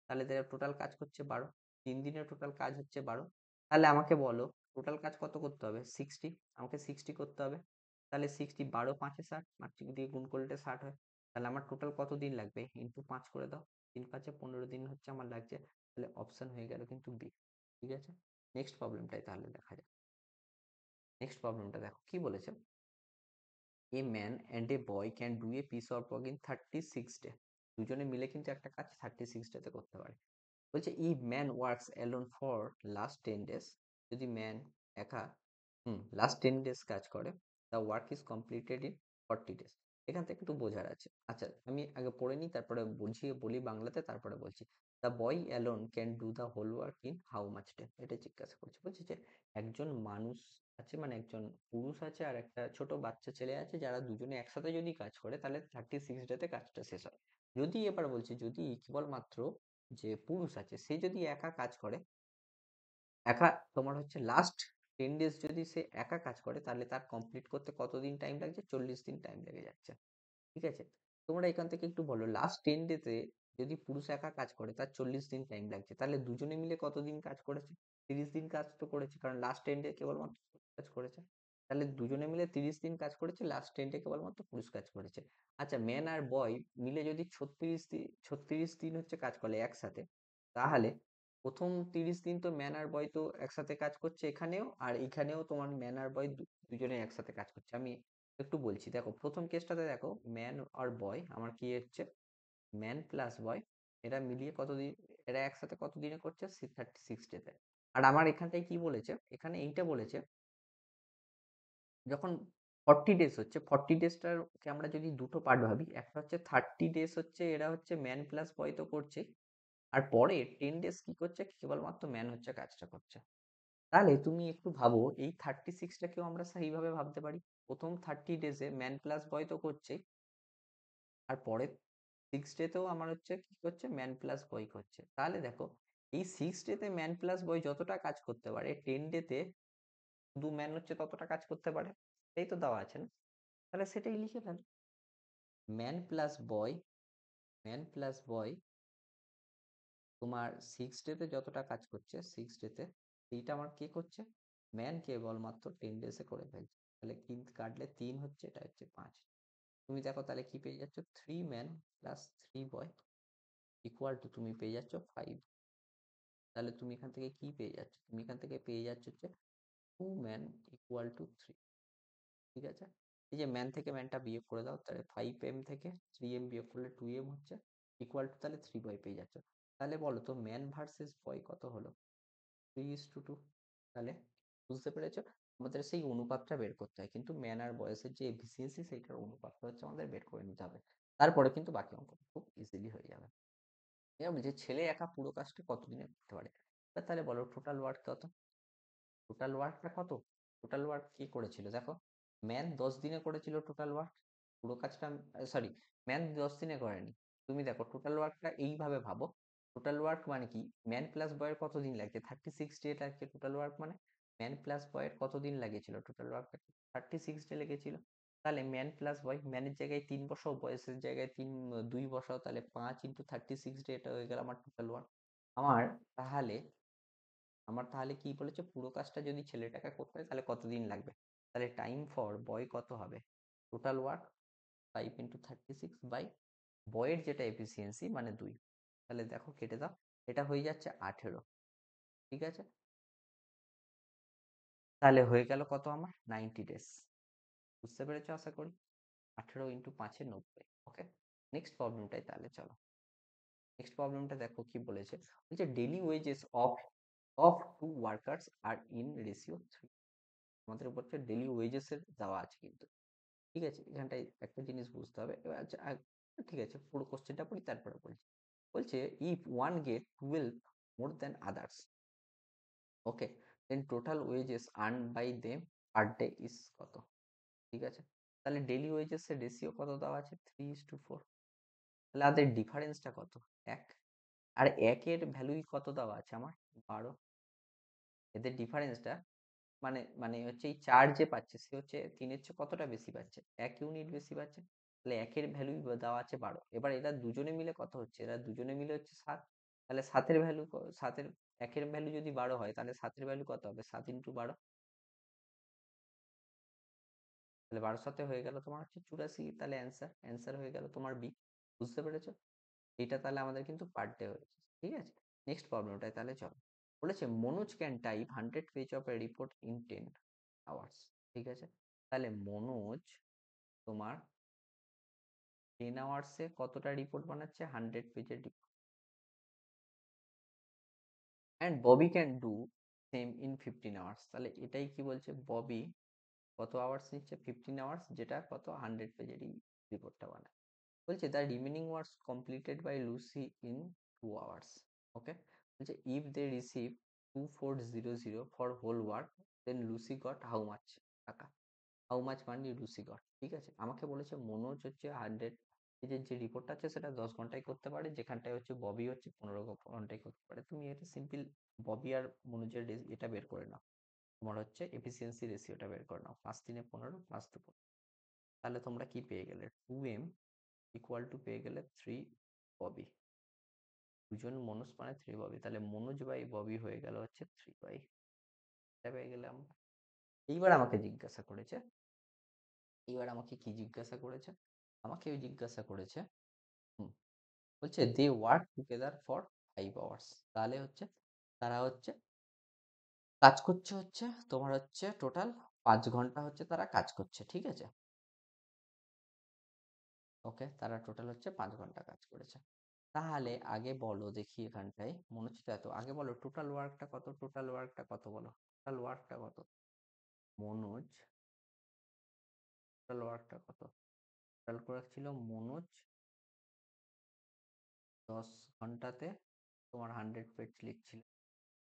তাহলে টোটাল কাজ করছে 12, 3 দিনের টোটাল কাজ হচ্ছে 12। তাহলে আমাকে বলো টোটাল কাজ কত করতে হবে, 60, আমাকে 60 করতে হবে। তাহলে 60, 12 5 60, 5 দিয়ে গুণ করলে 60 হয়। তাহলে আমার টোটাল কত দিন লাগবে, ইন্টু 5 করে দাও, 3 5 15 দিন হচ্ছে আমার লাগছে। তাহলে অপশন হয়ে গেল কিন্তু বি। ঠিক আছে, নেক্সট প্রবলেমটাই তাহলে দেখা যাক। নেক্সট প্রবলেমটা দেখো কি বলেছে, a man and a boy can do a piece of work in 36 day. দুজনে মিলে কিন্তু একটা কাজ 36 ডেতে করতে পারে। বলছে if man works alone for last 10 days, যদি ম্যান একা লাস্ট 10 ডেজ কাজ করে, the work is completed in 40 days. এখান থেকে একটু বোঝার আছে। আচ্ছা আমি আগে পড়ে নিই, তারপরে বুঝিয়ে বলি বাংলাতে, তারপরে বলছি। The boy alone can do the whole work in how much day, এটা জিজ্ঞাসা করছে। বলছে যে একজন মানুষ আছে, মানে একজন পুরুষ আছে আর একটা ছোট বাচ্চা ছেলে আছে, যারা দুজনে একসাথে যদি কাজ করে তাহলে 36 ডেতে কাজটা শেষ হয়। যদি এবার বলছে যদি কেবলমাত্র যে পুরুষ আছে সে যদি একা কাজ করে, একা তোমার হচ্ছে লাস্ট 10 ডেজ যদি সে একা কাজ করে, তাহলে তার কমপ্লিট করতে কতদিন টাইম লাগছে, 40 দিন টাইম লেগে যাচ্ছে। ঠিক আছে, তোমরা এখান থেকে একটু বলো লাস্ট 10 ডেতে যদি পুরুষ একা কাজ করে তার 40 দিন টাইম লাগছে, তাহলে দুজনে মিলে কতদিন কাজ করেছে, 30 দিন কাজ তো করেছে, কারণ লাস্ট 10 ডে কেবলমাত্র পুরুষ কাজ করেছে। তাহলে দুজনে মিলে 30 দিন কাজ করেছে, লাস্ট 10 ডে কেবলমাত্র পুরুষ কাজ করেছে। আচ্ছা ম্যান আর বয় মিলে যদি 36 দিন হচ্ছে কাজ করে একসাথে, তাহলে প্রথম 30 দিন তো ম্যান আর বয় তো একসাথে কাজ করছে এখানেও, আর এখানেও তোমার ম্যান আর বয় দুজনে একসাথে কাজ করছে। আমি একটু বলছি, দেখো প্রথম কেসটাতে দেখো ম্যান আর বয় আমার কি হচ্ছে, ম্যান প্লাস বয়, এরা মিলিয়ে কতদিন, এরা একসাথে কত দিনে করছে, 36 ডেতে। আর আমার এখানটায় কি বলেছে, এখানে এইটা বলেছে যখন 40 ডেজ হচ্ছে, 40 ডেজটাকে আমরা যদি দুটো পার্ট ভাবি, একটা হচ্ছে 30 ডেজ হচ্ছে এরা হচ্ছে ম্যান প্লাস বয় তো করছে, আর পরে 10 ডেজ কি করছে, কেবলমাত্র ম্যান হচ্ছে কাজটা করছে। তাহলে তুমি একটু ভাবো এই 36টাকেও আমরা সেইভাবে ভাবতে পারি, প্রথম 30 ডেজে ম্যান প্লাস বয় তো করছে, আর পরের 6 ডেতেও আমার হচ্ছে কি করছে, ম্যান প্লাস বয় করছে। তাহলে দেখো এই 6 ডেতে ম্যান প্লাস বয় যতটা কাজ করতে পারে, 10 ডেতে শুধু ম্যান হচ্ছে ততটা কাজ করতে পারে, এই তো দেওয়া আছে না, তাহলে সেটাই লিখে ফেল, ম্যান প্লাস বয়, ম্যান প্লাস বয় তোমার 6 ডেতে যতটা কাজ করছে, 6 ডেতে এইটা আমার কে করছে, ম্যান কেবলমাত্র 10 ডেজে করে ফেলছে। তাহলে কিন্তু কাটলে 3 হচ্ছে, এটা হচ্ছে 5। তুমি দেখো তাহলে কি পেয়ে যাচ্ছ, 3 man plus 3 boy equal to তুমি পেয়ে যাচ্ছ 5। তাহলে তুমি এখান থেকে কি পেয়ে যাচ্ছ, তুমি এখান থেকে পেয়ে যাচ্ছ হচ্ছে 2 ম্যান ইকুয়াল টু 3। ঠিক আছে, এই যে ম্যান থেকে ম্যানটা বিয়োগ করে দাও, তাহলে 5M থেকে 3M বিয়োগ করলে 2M হচ্ছে, ইকুয়াল টু তাহলে 3 বয় পেয়ে যাচ্ছ। তাহলে বলো তো ম্যান ভার্সেস বয় কত হলো, 3:2। তাহলে বুঝতে পেরেছো, আমাদের সেই অনুপাতটা বের করতে হয়, কিন্তু ম্যান আর বয়সের যে এফিসিয়েন্সি সেইটার অনুপাতটা হচ্ছে আমাদের বের করে নিতে হবে, তারপরে কিন্তু বাকি অঙ্ক খুব ইজিলি হয়ে যাবে। এবার বলছি ছেলে একা পুরো কাজটা কতদিনে করতে পারে, তাহলে বলো টোটাল ওয়ার্ক কত, টোটাল ওয়ার্কটা কত, টোটাল ওয়ার্ক কি করেছিল দেখো, ম্যান 10 দিনে করেছিল টোটাল ওয়ার্ক, পুরো কাজটা, সরি ম্যান 10 দিনে করেনি। তুমি দেখো টোটাল ওয়ার্কটা এইভাবে ভাবো, টোটাল ওয়ার্ক মানে কি, ম্যান প্লাস বয়ের কতদিন লাগছে, 36 ডে লাগছে টোটাল ওয়ার্ক মানে। ম্যান প্লাস বয়ের কতদিন লেগেছিল টোটাল ওয়ার্ক, 36 ডে লেগেছিল। তাহলে ম্যান প্লাস বয়, ম্যানের জায়গায় 3 বসাও, বয়সের জায়গায় 2 বসাও, তাহলে 5 × 36 ডে, এটা হয়ে গেল আমার টোটাল ওয়ার্ক। আমার তাহলে আমার তাহলে কি বলেছে, পুরো কাজটা যদি ছেলেটাকে করতে হয় তাহলে কতদিন লাগবে, তাহলে টাইম ফর বয় কত হবে, টোটাল ওয়ার্ক 5 × 36 বাই বয়ের যেটা এফিসিয়েন্সি মানে 2। তাহলে দেখো কেটে দাও, এটা হয়ে যাচ্ছে 18। ঠিক আছে, তাহলে হয়ে গেল কত আমার, 90 ডেজ। বুঝতে পেরেছো আশা করি। 18 × 5 = 90। ওকে, নেক্সট প্রবলেমটাই তাহলে চলো। নেক্সট প্রবলেমটা দেখো কি বলেছে, বলছে daily wages of two workers are in ratio 3। আমাদের উপর ডেইলি ওয়েজেস এর দেওয়া আছে কিন্তু। ঠিক আছে, এখানটায় একটা জিনিস বুঝতে হবে। এবার আচ্ছা ঠিক আছে, পুরো কোশ্চেনটা পড়ি তারপরে বলছি। বলছে if one get 12 more than others, okay, then total wages earn by them per day is কত। ঠিক আছে, তাহলে ডেইলি ওয়েজেস এর রেশিও কত দেওয়া আছে, 3:4। তাহলে আমাদের ডিফারেন্সটা কত, 1। আর একের ভ্যালুই কত দেওয়া আছে আমার, 12। এদের ডিফারেন্সটা মানে মানে হচ্ছে এই 4 যে পাচ্ছে সে হচ্ছে 3-এর চেয়ে কতটা বেশি পাচ্ছে, 1 ইউনিট বেশি পাচ্ছে। তাহলে একের ভ্যালু দেওয়া আছে 12। এবার এরা দুজনে মিলে কত হচ্ছে, এরা দুজনে মিলে হচ্ছে 7। তাহলে 7-এর ভ্যালু, 7-এর একের ভ্যালু যদি 12 হয় তাহলে 7-এর ভ্যালু কত হবে, 7 × 12। তাহলে 12 হয়ে গেল তোমার হচ্ছে 84। তাহলে অ্যান্সার হয়ে গেল তোমার বি। বুঝতে পেরেছো, এটা তাহলে আমাদের কিন্তু পার ডে হয়েছে। ঠিক আছে, নেক্সট প্রবলেমটাই তাহলে চলো। বলেছে Manoj can type 100 page of A report in 10 hours. ঠিক আছে, তাহলে মনোজ তোমার 10 আওয়ার্সে কতটা রিপোর্ট বানাচ্ছে, 100 পেজের report. And Bobby can do same in 15 hours. তাহলে এটাই কি বলছে, ববি কত আওয়ার্স নিচ্ছে, 15 আওয়ার্স, যেটা কত 100 পেজেরই রিপোর্টটা বানায়। বলছে the remaining works completed by Lucy in 2 hours. Okay, বলছে if they receive 2400 for whole work, then Lucy got how much টাকা, how much money Lucy got. ঠিক আছে, আমাকে বলেছে মনোজ হচ্ছে 100 পেজের যে রিপোর্টটা আছে সেটা 10 ঘন্টায় করতে পারে, যেখানটায় হচ্ছে ববি হচ্ছে 15 ঘন্টায় করতে পারে। তুমি এটা সিম্পল ববি আর মনোজের এটা বের করে নাও, তোমার হচ্ছে এফিসিয়েন্সি রেশিওটা বের করে নাও, 5 × 3 = 15, 5 × 2 = 15। তাহলে তোমরা কি পেয়ে গেলে, 2m ইকুয়াল টু পেয়ে গেলে 3 ববি। দুজন মনোজ মানে 3 ববি, তাহলে মনোজ বাই ববি হয়ে গেল হচ্ছে 3 বাই, এটা পেয়ে গেলাম। এইবার আমাকে জিজ্ঞাসা করেছে, এইবার আমাকে কি জিজ্ঞাসা করেছে, আমাকে জিজ্ঞাসা করেছে, হুম, বলছে they work together for 5 hours. তাহলে হচ্ছে তারা হচ্ছে কাজ করছে হচ্ছে তোমার হচ্ছে টোটাল 5 ঘন্টা হচ্ছে তারা কাজ করছে। ঠিক আছে, ওকে, তারা টোটাল হচ্ছে 5 ঘন্টা কাজ করেছে। তাহলে আগে বলো দেখি, এখানটায় মনে হচ্ছে তো এত, আগে বলো টোটাল ওয়ার্কটা কত, টোটাল ওয়ার্কটা কত বলো, টোটাল ওয়ার্কটা কত মনোজ, টোটাল ওয়ার্কটা কত, টোটাল ওয়ার্ক ছিল মনোজ 10 ঘন্টাতে তোমার 100 পেজ লিখছিল।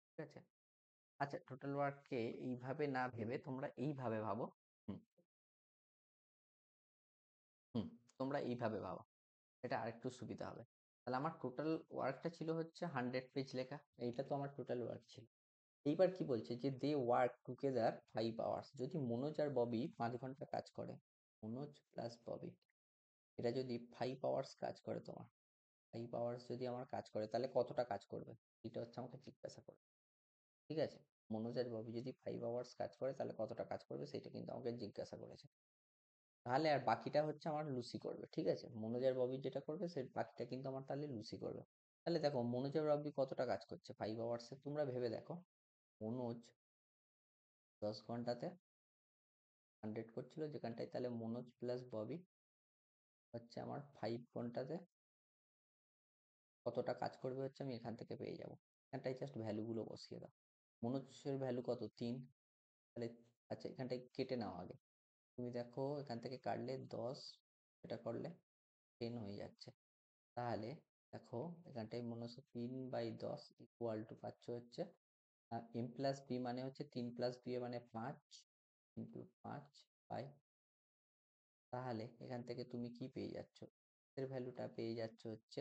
ঠিক আছে, আচ্ছা টোটাল ওয়ার্ককে এইভাবে না ভেবে তোমরা এইভাবে ভাবো। হুম, হুম, তোমরা এইভাবে ভাবো, এটা আরেকটু সুবিধা হবে। তাহলে আমার টোটাল ওয়ার্কটা ছিল হচ্ছে 100 পেজ লেখা, এইটা তো আমার টোটাল ওয়ার্ক ছিল। এইবার কি বলছে যে দে ওয়ার্ক টুগেদার 5 আওয়ার্স, যদি মনোজ আর ববি 5 ঘন্টা কাজ করে, মনোজ প্লাস ববি এটা যদি 5 আওয়ার্স কাজ করে, তোমার 5 আওয়ার্স যদি আমার কাজ করে তাহলে কতটা কাজ করবে, এটা হচ্ছে আমাকে জিজ্ঞাসা করে। ঠিক আছে, মনোজ আর ববি যদি 5 আওয়ার্স কাজ করে তাহলে কতটা কাজ করবে সেটা কিন্তু আমাকে জিজ্ঞাসা করেছে। তাহলে আর বাকিটা হচ্ছে আমার লুসি করবে। ঠিক আছে, মনোজ আর ববি যেটা করবে সে বাকিটা কিন্তু আমার তাহলে লুসি করবে। তাহলে দেখো মনোজ আর ববি কতটা কাজ করছে 5 আওয়ার্সে, তোমরা ভেবে দেখো। মনোজ 10 ঘন্টাতে 100 করছিল, যেখানটায় তাহলে মনোজ প্লাস ববি হচ্ছে আমার 5 ঘন্টাতে কতটা কাজ করবে হচ্ছে আমি এখান থেকে পেয়ে যাব। এখানটায় জাস্ট ভ্যালুগুলো বসিয়ে দাও। মনোজের ভ্যালু কত, 3। তাহলে আচ্ছা এখানটায় কেটে নাও আগে, তুমি দেখো এখান থেকে কাটলে 10, এটা করলে 10 হয়ে যাচ্ছে। তাহলে দেখো এখানটায় মনে হচ্ছে 3/10 ইকুয়াল টু পাচ্ছ হচ্ছে এম প্লাস বি মানে হচ্ছে 3 প্লাস বি মানে 5 ইন্টু 5 বাই, তাহলে এখান থেকে তুমি কি পেয়ে যাচ্ছ, এর ভ্যালুটা পেয়ে যাচ্ছ হচ্ছে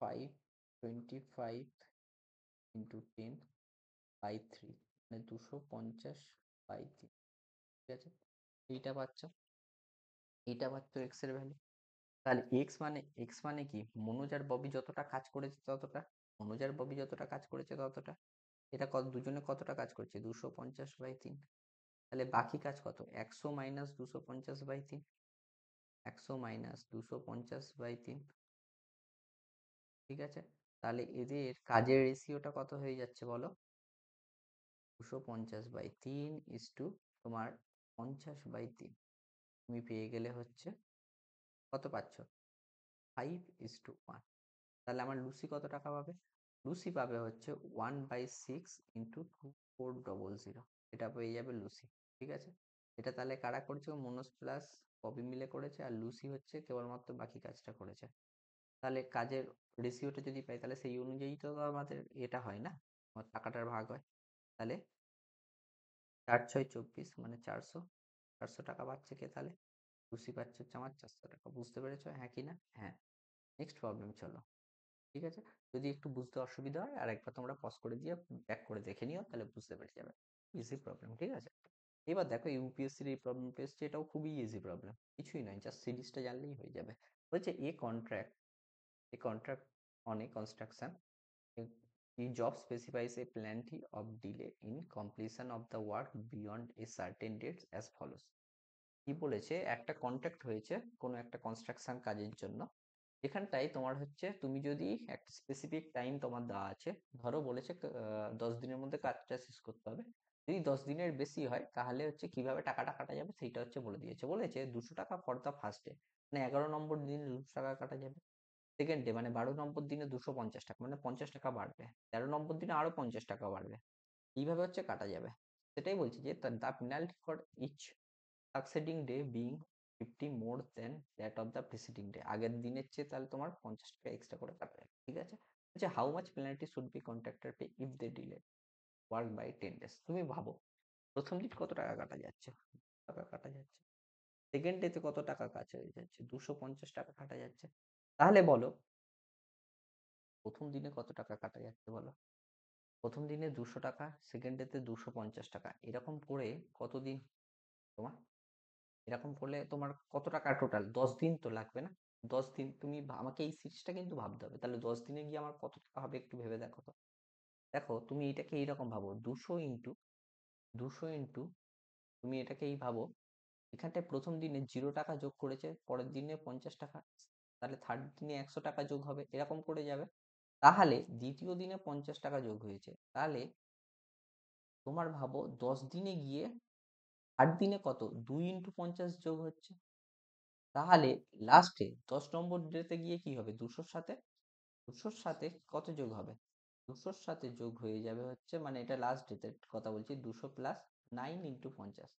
5 25 ইন্টু 10/3, মানে 250/3। ঠিক আছে, এইটা পাচ্ছ, এক্স এর ভ্যালু। তাহলে এক্স মানে কি, মনোজ আর ববি যতটা কাজ করেছে ততটা, এটা কত, দুজনে কতটা কাজ করছে, 250/3। তাহলে বাকি কাজ কত, 100 মাইনাস 250/3, 100 - 250/3। ঠিক আছে, তাহলে এদের কাজের রেশিওটা কত হয়ে যাচ্ছে বলো, 250/3 ইস টু তোমার 50/3। তুমি পেয়ে গেলে হচ্ছে, কত পাচ্ছ, 5:1। তাহলে আমার লুসি কত টাকা পাবে, লুসি পাবে হচ্ছে 1/6 ইন্টু 2400, এটা পেয়ে যাবে লুসি। ঠিক আছে, এটা তাহলে কারা করছে, মনোজ প্লাস ববি মিলে করেছে, আর লুসি হচ্ছে কেবলমাত্র বাকি কাজটা করেছে। তাহলে কাজের রেশিওটা যদি পাই, তাহলে সেই অনুযায়ী তো আমাদের এটা হয় না, আমার টাকাটার ভাগ হয়। তাহলে 4×6 = 24, মানে 400 টাকা পাচ্ছে কে, তাহলে লুসি পাচ্ছে হচ্ছে আমার 400 টাকা। বুঝতে পেরেছো, হ্যাঁ কি না? হ্যাঁ। নেক্সট প্রবলেম চলো। ঠিক আছে, যদি একটু বুঝতে অসুবিধা হয় আর একবার তোমরা পজ করে দিয়ে ব্যাক করে দেখে নিও, তাহলে বুঝতে পেরে যাবে। ইজি প্রবলেম, ঠিক আছে। এবার দেখো ইউপিএসসির এই প্রবলেমটা এসছে, এটাও খুবই ইজি প্রবলেম, কিছুই নয়, জাস্ট সিরিজটা জানলেই হয়ে যাবে। বলছে এ contract on a construction, the job specifies a plenty of delay in completion of the work beyond a certain dates as follows. কি বলেছে, একটা কন্ট্রাক্ট হয়েছে কোনো একটা কনস্ট্রাকশন কাজের জন্য, এখানটায় তোমার হচ্ছে, তুমি যদি একটা স্পেসিফিক টাইম তোমার দেওয়া আছে, ধরো বলেছে 10 দিনের মধ্যে কাজটা শেষ করতে হবে। যদি 10 দিনের বেশি হয়, তাহলে হচ্ছে কিভাবে টাকাটা কাটা যাবে সেইটা হচ্ছে বলেছে 200 টাকা ফর দ্য ফার্স্ট ডে, মানে 11 নম্বর দিনে 200 টাকা কাটা যাবে। সেকেন্ড ডে মানে 12 নম্বর দিনে 250 টাকা, মানে 50 টাকা বাড়বে। 13 নম্বর দিনে আরো 50 টাকা বাড়বে, এইভাবে হচ্ছে কাটা যাবে। সেটাই বলছি যে the penalty for each succeeding day being 50 more than that of the preceding day, আগের দিনের চেয়ে তাহলে তোমার 50 টাকা এক্সট্রা করে কাটা যাবে। ঠিক আছে, আচ্ছা, how much penalty should be contractor pay if they delay work by 10 days। তুমি ভাবো, প্রথম দিন কত টাকা কাটা যাচ্ছে, টাকা কাটা যাচ্ছে, সেকেন্ড ডেতে কত টাকা কাটা যাচ্ছে, 250 টাকা কাটা যাচ্ছে। তাহলে বলো প্রথম দিনে কত টাকা কাটা যাচ্ছে বলো, প্রথম দিনে 200 টাকা, সেকেন্ড ডেতে 250 টাকা, এরকম করে কতদিন তোমার, এরকম করলে তোমার কত টাকা টোটাল, 10 দিন তো লাগবে না, 10 দিন তুমি আমাকে এই সিরিজটা কিন্তু ভাবতে হবে, তাহলে 10 দিনে গিয়ে আমার কত টাকা হবে একটু ভেবে দেখো তো। দেখো তুমি এটাকে এইরকম ভাবো, 200 ইন্টু তুমি এটাকে এই ভাবো, এখানটায় প্রথম দিনে 0 টাকা যোগ করেছে, পরের দিনে 50 টাকা, তাহলে থার্ড দিনে 100 টাকা যোগ হবে, এরকম করে যাবে। তাহলে দ্বিতীয় দিনে 50 টাকা যোগ হয়েছে, তাহলে তোমার ভাবো 10 দিনে গিয়ে 8 দিনে কত, 2×50 যোগ হচ্ছে, তাহলে লাস্টে 10 নম্বর ডেতে গিয়ে কি হবে, 200-র সাথে কত যোগ হবে, 200-র সাথে যোগ হয়ে যাবে হচ্ছে, মানে এটা লাস্ট ডেতের কথা বলছি, 200 প্লাস 9×50।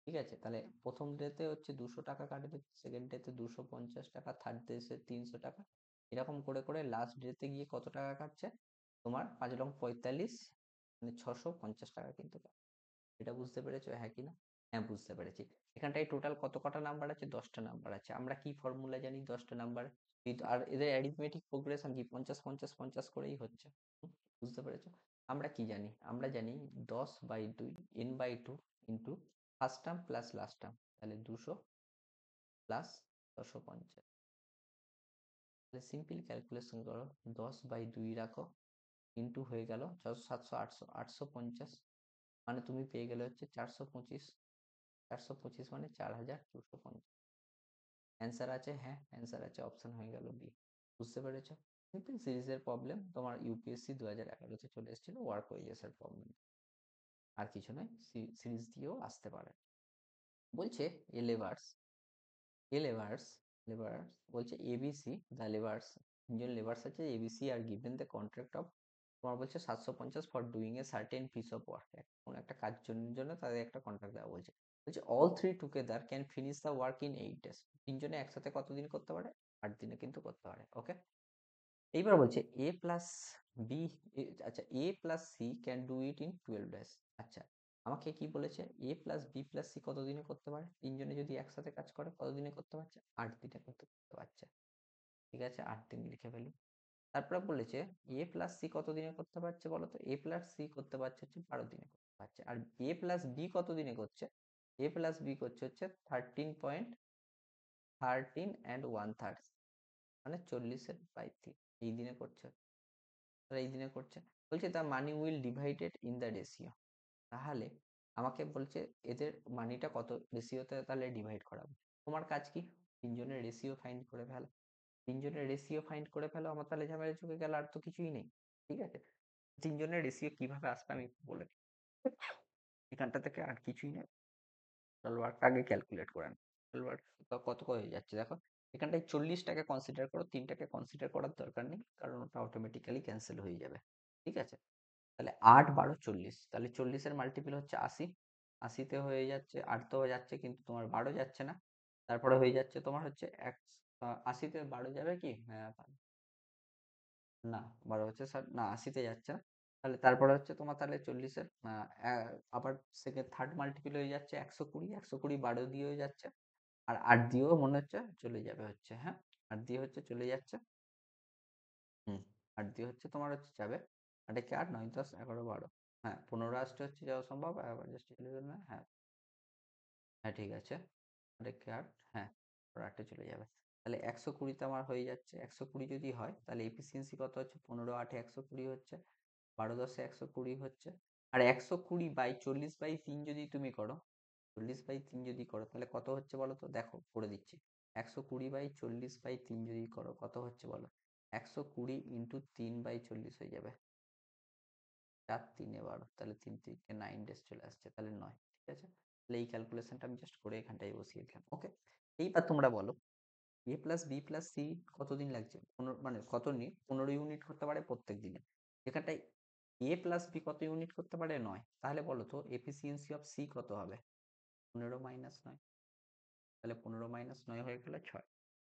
ঠিক আছে, তাহলে প্রথম ডেতে হচ্ছে 200 টাকা কাটবে, সেকেন্ড ডেতে 250 টাকা, থার্ড ডেতে 300 টাকা, এরকম করে করে লাস্ট ডেতে গিয়ে কত টাকা কাটছে, তোমার 5×45, মানে 650 টাকা কিন্তু। এটা বুঝতে পেরেছো, হ্যাঁ কি না? হ্যাঁ, বুঝতে পেরেছি। এখানটায় টোটাল কত কটা নাম্বার আছে, 10টা নাম্বার আছে। আমরা কি ফর্মুলা জানি, 10টা নাম্বার, আর এদের অ্যারিথমেটিক প্রোগ্রেশন কি 50-50-50 করেই হচ্ছে। বুঝতে পেরেছো, আমরা কি জানি, আমরা জানি 10/2 n/2 into first term plus last term, তাহলে 200 প্লাস 650। তাহলে সিম্পল ক্যালকুলেশন করো, 10/2 রাখো, ইন্টু হয়ে গেল 600 700 800 850, মানে তুমি পেয়ে গেলে হচ্ছে 425, 425 মানে 4250। অ্যান্সার আছে, হ্যাঁ অ্যান্সার আছে, অপশন হয়ে গেল বি। বুঝতে পেরেছো, সিম্পল সিরিজের প্রবলেম, তোমার ইউপিএসসি 2011-তে চলে এসেছিল, ওয়ার্ক ওয়েজেসের প্রবলেম, আর কিছু নয়, সিরিজ দিয়েও আসতে পারে। বলছে এ লেবার্স, লেবার্স বলছে এবিসি, দ্য লেবার্স, তিনজন লেবার্স আছে ABC, are given the contract of, তোমার বলছে 750 for doing a certain piece of work, কোন একটা কাজের জন্য তাদের একটা কন্ট্রাক্ট দেওয়া বলছে। বলছে all three together can finish the work in 8 days, তিনজনে একসাথে কতদিন করতে পারে, 8 দিনে কিন্তু করতে পারে। ওকে, এইবার বলছে এ প্লাস বি, আচ্ছা A plus C can do it in 12 days। আচ্ছা, আমাকে কি বলেছে, A plus B plus C কতদিনে করতে পারে, তিনজনে যদি একসাথে কাজ করে কতদিনে করতে পারছে, 8 দিনে করতে পারছে। ঠিক আছে, 8 দিন লিখে ফেলি। তারপরে বলেছে এ প্লাস সি কত দিনে করতে পারছে বলো তো? এ প্লাস সি করতে পারছে হচ্ছে 12 দিনে করতে পারছে। আর এ প্লাস বি কত দিনে করছে? এ প্লাস বি করছে হচ্ছে 13.13 মানে 40/3 এই দিনে করছে। তাহলে এই দিনে করছে। বলছে the money will divided in the ratio. তাহলে আমাকে বলছে এদের মানিটা কত রেশিওতে তাহলে ডিভাইড করাবো। তোমার কাজ কি? তিনজনের রেশিও ফাইন্ড করে ফেলো। তিনজনের রেশিও ফাইন্ড করে ফেলো, আমার তাহলে ঝামেলা চুকে গেল, আর তো কিছুই নেই। ঠিক আছে, তিনজনের রেশিও কিভাবে আসবে আমি বলে দিই। এখানটা থেকে আর কিছুই নেই, টোটাল ওয়ার্কটা আগে ক্যালকুলেট করে নেই। টোটাল ওয়ার্ক কত হয়ে যাচ্ছে দেখো, এখানটায় 40টাকে কনসিডার করো, 3টাকে কনসিডার করার দরকার নেই, কারণ ওটা অটোমেটিক্যালি ক্যান্সেল হয়ে যাবে। ঠিক আছে, তাহলে 8 12 40, তাহলে 40-এর মাল্টিপল হচ্ছে 80। 80-তে হয়ে যাচ্ছে, 8 তো যাচ্ছে কিন্তু তোমার 12 যাচ্ছে না। তারপরে হয়ে যাচ্ছে তোমার হচ্ছে 80-তে 12 যাবে কি? হ্যাঁ, না 12 হচ্ছে না, 80-তে যাচ্ছে না। তাহলে তারপরে হচ্ছে তোমার তাহলে 40-এর আবার সেকেন্ড থার্ড মাল্টিপল হয়ে যাচ্ছে 120, 120 12 দিয়েও যাচ্ছে, আর 8 দিয়েও মনে হচ্ছে চলে যাবে হচ্ছে, হ্যাঁ 8 দিয়ে হচ্ছে চলে যাচ্ছে। হুম, 8 দিয়ে হচ্ছে তোমার হচ্ছে যাবে, 8 কে 8 9 10 11 12, হ্যাঁ 15 আসতে হচ্ছে যাওয়া সম্ভব, আবার জাস্ট 11, হ্যাঁ হ্যাঁ ঠিক আছে, 8 কে 8, হ্যাঁ 8-এ চলে যাবে। তাহলে 120-তে আমার হয়ে যাচ্ছে, 120 যদি হয় তাহলে এফিসিয়েন্সি কত হচ্ছে? 15 8-এ 120 হচ্ছে, 12 10-এ 120 হচ্ছে। আর 120/40/3 যদি তুমি করো, 40/3 যদি করো তাহলে কত হচ্ছে বলো তো? দেখো করে দিচ্ছি। 120/40/3 যদি করো কত হচ্ছে বলো? 120 ইন্টু 3/40 হয়ে যাবে, 4 3 12, তাহলে 3 3 9 ডেজ চলে আসছে, তাহলে 9। ঠিক আছে, তাহলে এই ক্যালকুলেশনটা আমি জাস্ট করে এখানটায় বসিয়ে দিলাম। ওকে, এইবার তোমরা বলো এ প্লাস বি প্লাস সি কতদিন লাগছে? 15, মানে কত নিয়ে 15 ইউনিট করতে পারে প্রত্যেক দিনে। এখানটায় এ প্লাস বি কত ইউনিট করতে পারে? 9। তাহলে বলো তো এফিসিয়েন্সি অফ সি কত হবে? 15 - 9, তাহলে 15 - 9 হয়ে গেলে 6।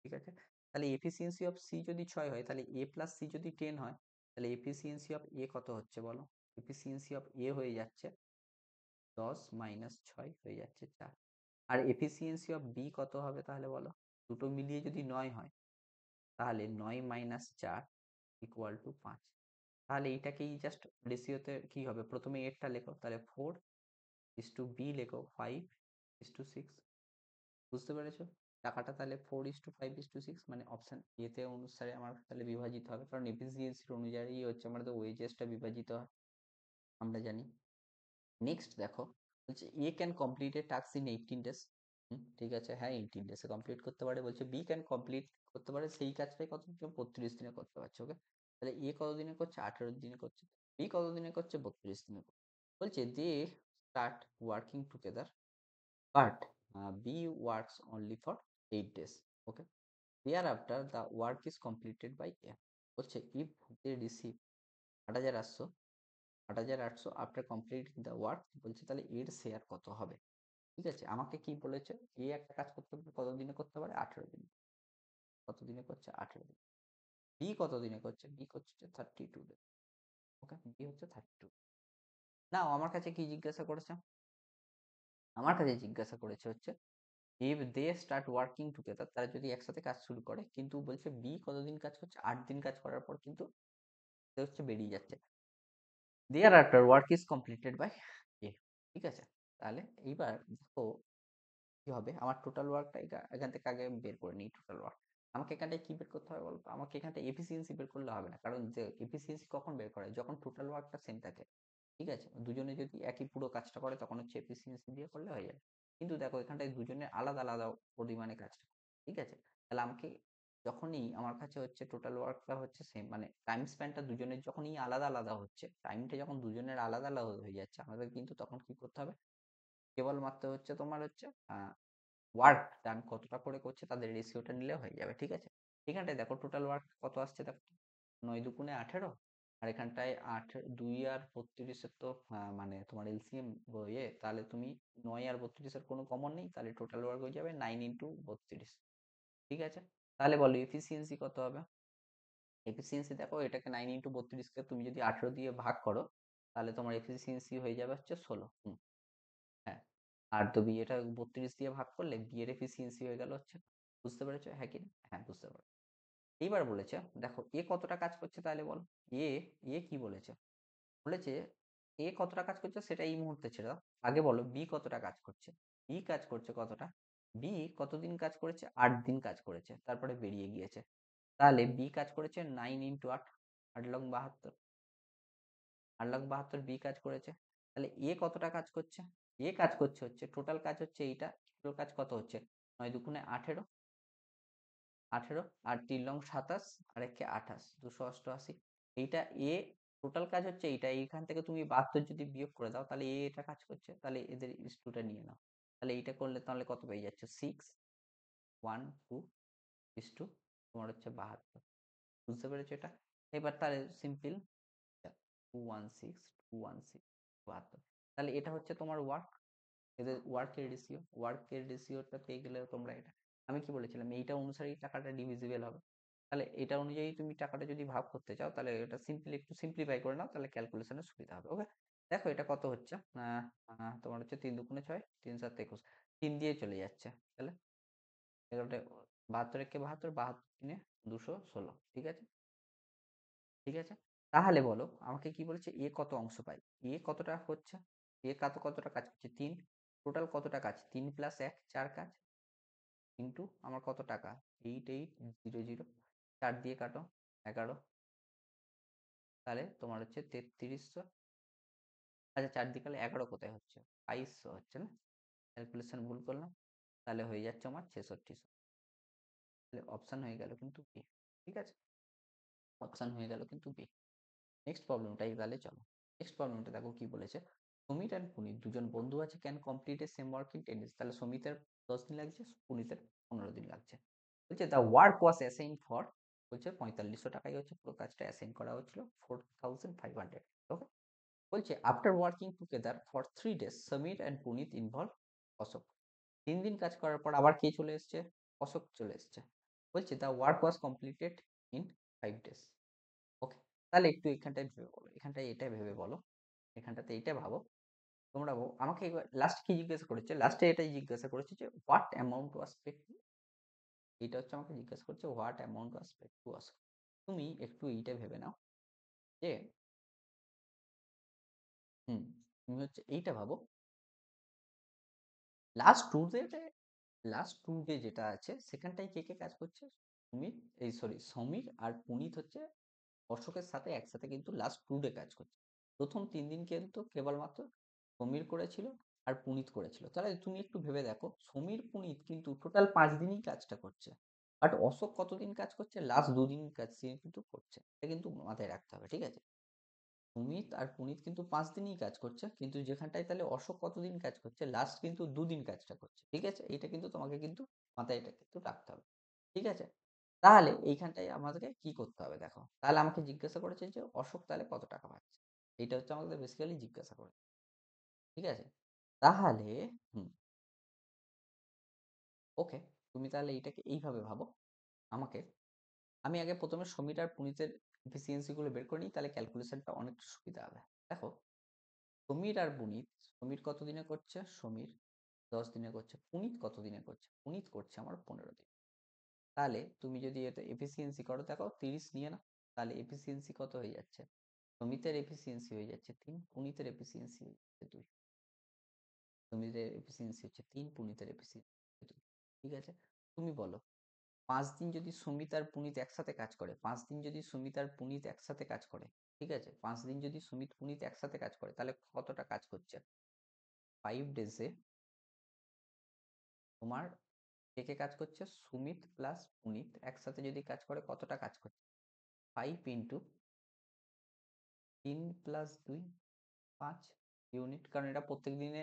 ঠিক আছে, তাহলে এফিসিয়েন্সি অফ সি যদি 6 হয়, তাহলে এ প্লাস সি যদি 10 হয়, তাহলে এফিসিয়েন্সি অফ এ কত হচ্ছে বলো? এফিসিয়েন্সি অফ এ হয়ে যাচ্ছে 10 - 6 হয়ে যাচ্ছে 4। আর এফিসিয়েন্সি অফ বি কত হবে তাহলে বলো? দুটো মিলিয়ে যদি 9 হয়, তাহলে 9 - 4 = 5। তাহলে এইটাকেই জাস্ট রেশিওতে কি হবে, প্রথমে এরটা লেখো, তাহলে 4:b লেখো 5:6। বুঝতে পেরেছো টাকাটা? তাহলে 4:5:6, মানে অপশন এতে অনুসারে আমার তাহলে বিভাজিত হবে, কারণ এফিসিয়েন্সির অনুযায়ী হচ্ছে আমাদের ওয়েজেসটা বিভাজিত হয়, আমরা জানি। নেক্সট দেখো, বলছে A can complete a task in 18 days. ঠিক আছে, হ্যাঁ 18 ডেজে কমপ্লিট করতে পারে। বলছে বি ক্যান কমপ্লিট করতে পারে সেই কাজটাই কত দিনে? 32 দিনে করতে পারছে। ওকে, তাহলে এ কত দিনে করছে? 18 দিনে করছে। বি কত দিনে করছে? 32 দিনে করছে। বলছে they start working together, but B works only for 8 days. Okay, hereafter the work is completed by A। বলছে if they receive 8,800, 8,800 after completing the work, বলছে তাহলে এর শেয়ার কত হবে? ঠিক আছে, আমাকে কি বলেছে? এ একটা কাজ করতে পারে কত দিনে করতে পারে? 18 দিন। কত দিনে করছে? 18 দিন। বি কত দিনে করছে? বি করছে 32 ডে। ওকে, বি হচ্ছে 32। নাও আমার কাছে কি জিজ্ঞাসা করেছে? আমার কাছে জিজ্ঞাসা করেছে হচ্ছে if they start working together, তারা যদি একসাথে কাজ শুরু করে, কিন্তু বলছে বি কতদিন কাজ করছে? 8 দিন কাজ করার পর কিন্তু হচ্ছে বেরিয়ে যাচ্ছে। Thereafter work is completed by A. ঠিক আছে, তাহলে এইবার দেখো কি হবে, আমার টোটাল ওয়ার্কটা এখান থেকে আগে বের করে নিই। টোটাল ওয়ার্ক আমাকে এখানটায় কি বের করতে হবে বলতো? আমাকে এখানটায় এফিসিয়েন্সি বের করলে হবে না, কারণ যে এফিসিয়েন্সি কখন বের করে? যখন টোটাল ওয়ার্কটা সেম থাকে। ঠিক আছে, দুজনে যদি একই পুরো কাজটা করে তখন হচ্ছে এফিসিয়েন্সি দিয়ে করলে হয়ে যাবে। কিন্তু দেখো এখানটায় দুজনে আলাদা আলাদা পরিমাণে কাজটা। ঠিক আছে, তাহলে আমাকে যখনই আমার কাছে হচ্ছে টোটাল ওয়ার্কটা হচ্ছে সেম, মানে টাইম স্প্যানটা দুজনের যখনই আলাদা আলাদা হচ্ছে, টাইমটা যখন দুজনের আলাদা আলাদা হয়ে যাচ্ছে, আমাদের কিন্তু তখন কি করতে হবে? কেবলমাত্র হচ্ছে তোমার হচ্ছে ওয়ার্ক ডান কতটা করে করছে তাদের রেশিওটা নিলে হয়ে যাবে। ঠিক আছে, এখানটায় দেখো টোটাল ওয়ার্ক কত আসছে দেখো, 9 × 2 = 18। আর এখানটায় 2 আর 32-এর তো মানে তোমার এলসিএম বইয়ে, তাহলে তুমি 9 আর 32-এর কোনো কমন নেই, তাহলে টোটাল ওয়ার্ক হয়ে যাবে 9 × 32। ঠিক আছে, তাহলে বলো এফিসিয়েন্সি কত হবে? এফিসিয়েন্সি দেখো, এটাকে 9 × 32-কে তুমি যদি 18 দিয়ে ভাগ করো, তাহলে তোমার এফিসিয়েন্সি হয়ে যাবে হচ্ছে 16। হ্যাঁ, আর তো বি এটা 32 দিয়ে ভাগ করলে বি এর এফিসিয়েন্সি হয়ে গেল হচ্ছে। বুঝতে পেরেছো? হ্যাঁ কি না? হ্যাঁ বুঝতে পারো। এইবার বলেছে দেখো এ কতটা কাজ করছে তাহলে বল। এ এ কি বলেছে, বলেছে এ কতটা কাজ করছে সেটা এই মুহূর্তে ছেড়ে দাও, আগে বলো বি কতটা কাজ করছে। বি কাজ করছে কতটা, বি কতদিন কাজ করেছে, 8 দিন কাজ করেছে, তারপরে বেরিয়ে গিয়েছে। তাহলে বি কাজ করেছে 9 × 8, 8 লং 72, 8 লং 72 বি কাজ করেছে। তাহলে এ কতটা কাজ করছে, এ কাজ করছে হচ্ছে টোটাল কাজ হচ্ছে এইটা, টোটাল কাজ কত হচ্ছে 9 × 2 = 18, 18 আর 3 লং 27 আর একে 28, 288। এইটা এ টোটাল কাজ হচ্ছে এইটা, এইখান থেকে তুমি 72 যদি বিয়োগ করে দাও তাহলে এ এটা কাজ করছে, তাহলে এদের ইস্টুটা নিয়ে নাও। তাহলে এইটা করলে তাহলে কত পেয়ে যাচ্ছে 6 1 2 তোমার হচ্ছে 72। বুঝতে পেরেছো এটা? এবার তাহলে সিম্পল 216 তাহলে এটা হচ্ছে তোমার ওয়ার্ক, এদের ওয়ার্কের রেশিওটা পেয়ে গেলে তোমরা এটা, আমি কি বলেছিলাম এইটা অনুসারেই টাকাটা ডিভিজিবল হবে। তাহলে এটা অনুযায়ী তুমি টাকাটা যদি ভাগ করতে চাও তাহলে এটা সিম্পলি একটু সিম্পলিফাই করে নাও, তাহলে ক্যালকুলেশনে সুবিধা হবে। ওকে, দেখো এটা কত হচ্ছে, তোমার হচ্ছে 3 × 2 = 6, 3 × 7 = 21, 3 দিয়ে চলে যাচ্ছে। তাহলে এগারোটা 72 একে 72, 72 × 3 = 216। ঠিক আছে, ঠিক আছে। তাহলে বলো আমাকে কি বলেছে এ কত অংশ পায়, এ কতটা হচ্ছে, এ কতটা কাজ করছে 3, টোটাল কতটা কাজ 3 + 1 4 কাজ, ইন্টু আমার কত টাকা 8800, 4 দিয়ে কাটো 11, তাহলে তোমার হচ্ছে 3300, আচ্ছা 4 দিয়ে কাটলে 11 কোথায় হচ্ছে 2200 হচ্ছে না, ক্যালকুলেশন ভুল করলাম, তাহলে হয়ে যাচ্ছে আমার 6600। তাহলে অপশন হয়ে গেল কিন্তু বি। ঠিক আছে, অপশন হয়ে গেল কিন্তু বি। নেক্সট প্রবলেমটাই তাহলে চলো। নেক্সট প্রবলেমটা দেখো কি বলেছে, সুমিত অ্যান্ড পুনিত দুজন বন্ধু আছে, can complete A same work in 10 days। তাহলে সুমিতের 10 দিন লাগছে, পুনিতের 15 দিন লাগছে। বলছে the work was assign for, বলছে 4500 টাকাই হচ্ছে পুরো কাজটা অ্যাসাইন করা হচ্ছিল, 4500। ওকে, বলছে after working together for 3 days Samir and Punit involve Ashok. 3 দিন কাজ করার পর আবার কে চলে এসছে, অশোক চলে এসছে। বলছে the work was completed in 5 days। ওকে, তাহলে একটু এখানটায় ভেবে বলো, এখানটায় এটা ভেবে বলো, এখানটাতে এইটা ভাবো তোমরা। আমাকে লাস্ট কি জিজ্ঞাসা করেছে, লাস্টে এটাই জিজ্ঞাসা করেছে যে what amount was paid to, এটা হচ্ছে আমাকে জিজ্ঞাসা করছে what amount was paid to Ashok. তুমি একটু এইটা ভেবে নাও যে তুমি হচ্ছে এইটা ভাবো, last two day, last two day যেটা আছে সেখানটায় কে কে কাজ করছে, সুমিত, এই সরি সমীর আর পুনিত হচ্ছে অশোকের সাথে একসাথে কিন্তু লাস্ট টু ডে কাজ করছে। প্রথম 3 দিন কিন্তু কেবলমাত্র সমীর করেছিল আর পুনিত করেছিল। তাহলে তুমি একটু ভেবে দেখো সমীর পুনিত কিন্তু টোটাল 5 দিনই কাজটা করছে, বাট অশোক কতদিন কাজ করছে, লাস্ট 2 দিন কাজ সে কিন্তু করছে, এটা কিন্তু মাথায় রাখতে হবে। ঠিক আছে, সুমিত আর পুনিত কিন্তু 5 দিনই কাজ করছে, কিন্তু যেখানটায় তাহলে অশোক কতদিন কাজ করছে, লাস্ট কিন্তু 2 দিন কাজটা করছে। ঠিক আছে, এটা কিন্তু তোমাকে কিন্তু মাথায় এটা কিন্তু রাখতে হবে। ঠিক আছে, তাহলে এইখানটায় আমাদেরকে কি করতে হবে দেখো, তাহলে আমাকে জিজ্ঞাসা করেছে যে অশোক তাহলে কত টাকা পাচ্ছে, এটা হচ্ছে আমাদের বেসিক্যালি জিজ্ঞাসা করে। ঠিক আছে, তাহলে হুম ওকে, তুমি তাহলে এইটাকে এইভাবে ভাবো। আমাকে আমি আগে প্রথমে সমীর আর পুনিতের এফিসিয়েন্সি গুলো বের করে নিই, তাহলে ক্যালকুলেশনটা অনেক সুবিধা হবে। দেখো সমীর আর পুনিত, সমীর কত দিনে করছে, সমীর 10 দিনে করছে, পুনিত কত দিনে করছে, পুনিত করছে আমার 15 দিন। তাহলে তুমি যদি এটা এফিসিয়েন্সি করো দেখো 30 নিয়ে না, তাহলে এফিসিয়েন্সি কত হয়ে যাচ্ছে, সমিতের এফিসিয়েন্সি হয়ে যাচ্ছে 3, পুনিতের এফিসিয়েন্সি হচ্ছে 2। সমিতের এফিসিয়েন্সি হচ্ছে 3, পুনিতের এফিসিয়েন্সি 2। ঠিক আছে, তুমি বলো 5 দিন যদি সুমিত আর পুনিত একসাথে কাজ করে, 5 দিন যদি সুমিত আর পুনিত একসাথে কাজ করে, ঠিক আছে 5 দিন যদি সুমিত পুনিত একসাথে কাজ করে তাহলে কতটা কাজ করছে, 5 ডেজে তোমার কে কে কাজ করছে, সুমিত প্লাস পুনিত একসাথে যদি কাজ করে কতটা কাজ করছে, 5 × 3 + 2 5 ইউনিট, কারণ এটা প্রত্যেক দিনে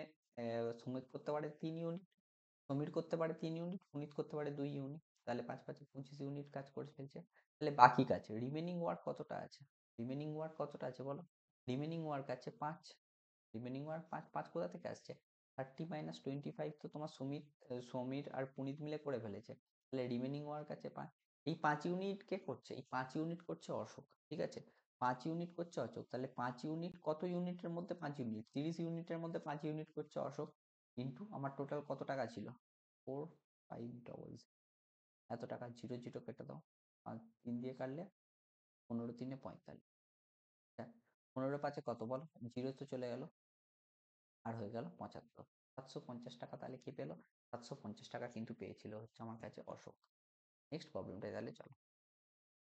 সুমিত করতে পারে 3 ইউনিট, সমীর করতে পারে 3 ইউনিট, পুনিত করতে পারে 2 ইউনিট, তাহলে 5 × 5 = 25 ইউনিট কাজ করে ফেলছে। তাহলে বাকি কাজ রিমেনিং ওয়ার্ক কতটা আছে, রিমেনিং ওয়ার্ক কতটা আছে বলো, রিমেনিং ওয়ার্ক আছে 5, রিমেনিং ওয়ার্ক 5, 5 কোথা থেকে আসছে, 30 - 25 তো তোমার সমীর আর পুনিত মিলে করে ফেলেছে, তাহলে রিমেনিং ওয়ার্ক আছে 5। এই 5 ইউনিট কে করছে, এই 5 ইউনিট করছে অশোক। ঠিক আছে, 5 ইউনিট করছে অশোক, তাহলে 5 ইউনিট কত ইউনিটের মধ্যে 5 ইউনিট, 30 ইউনিটের মধ্যে 5 ইউনিট করছে অশোক, ইন্টু আমার টোটাল কত টাকা ছিল 4500, এত টাকা 0 0 কেটে দাও, 3 দিয়ে কাটলে 15 3 45। 15 5 কত বলো? 0 তো চলে গেল, আর হয়ে গেল 75। 750 টাকা তাহলে কি পেলো? 750 টাকা কিন্তু পেয়েছিল হচ্ছে আমার কাছে অশোক। নেক্সট প্রবলেমটা তাহলে চলো।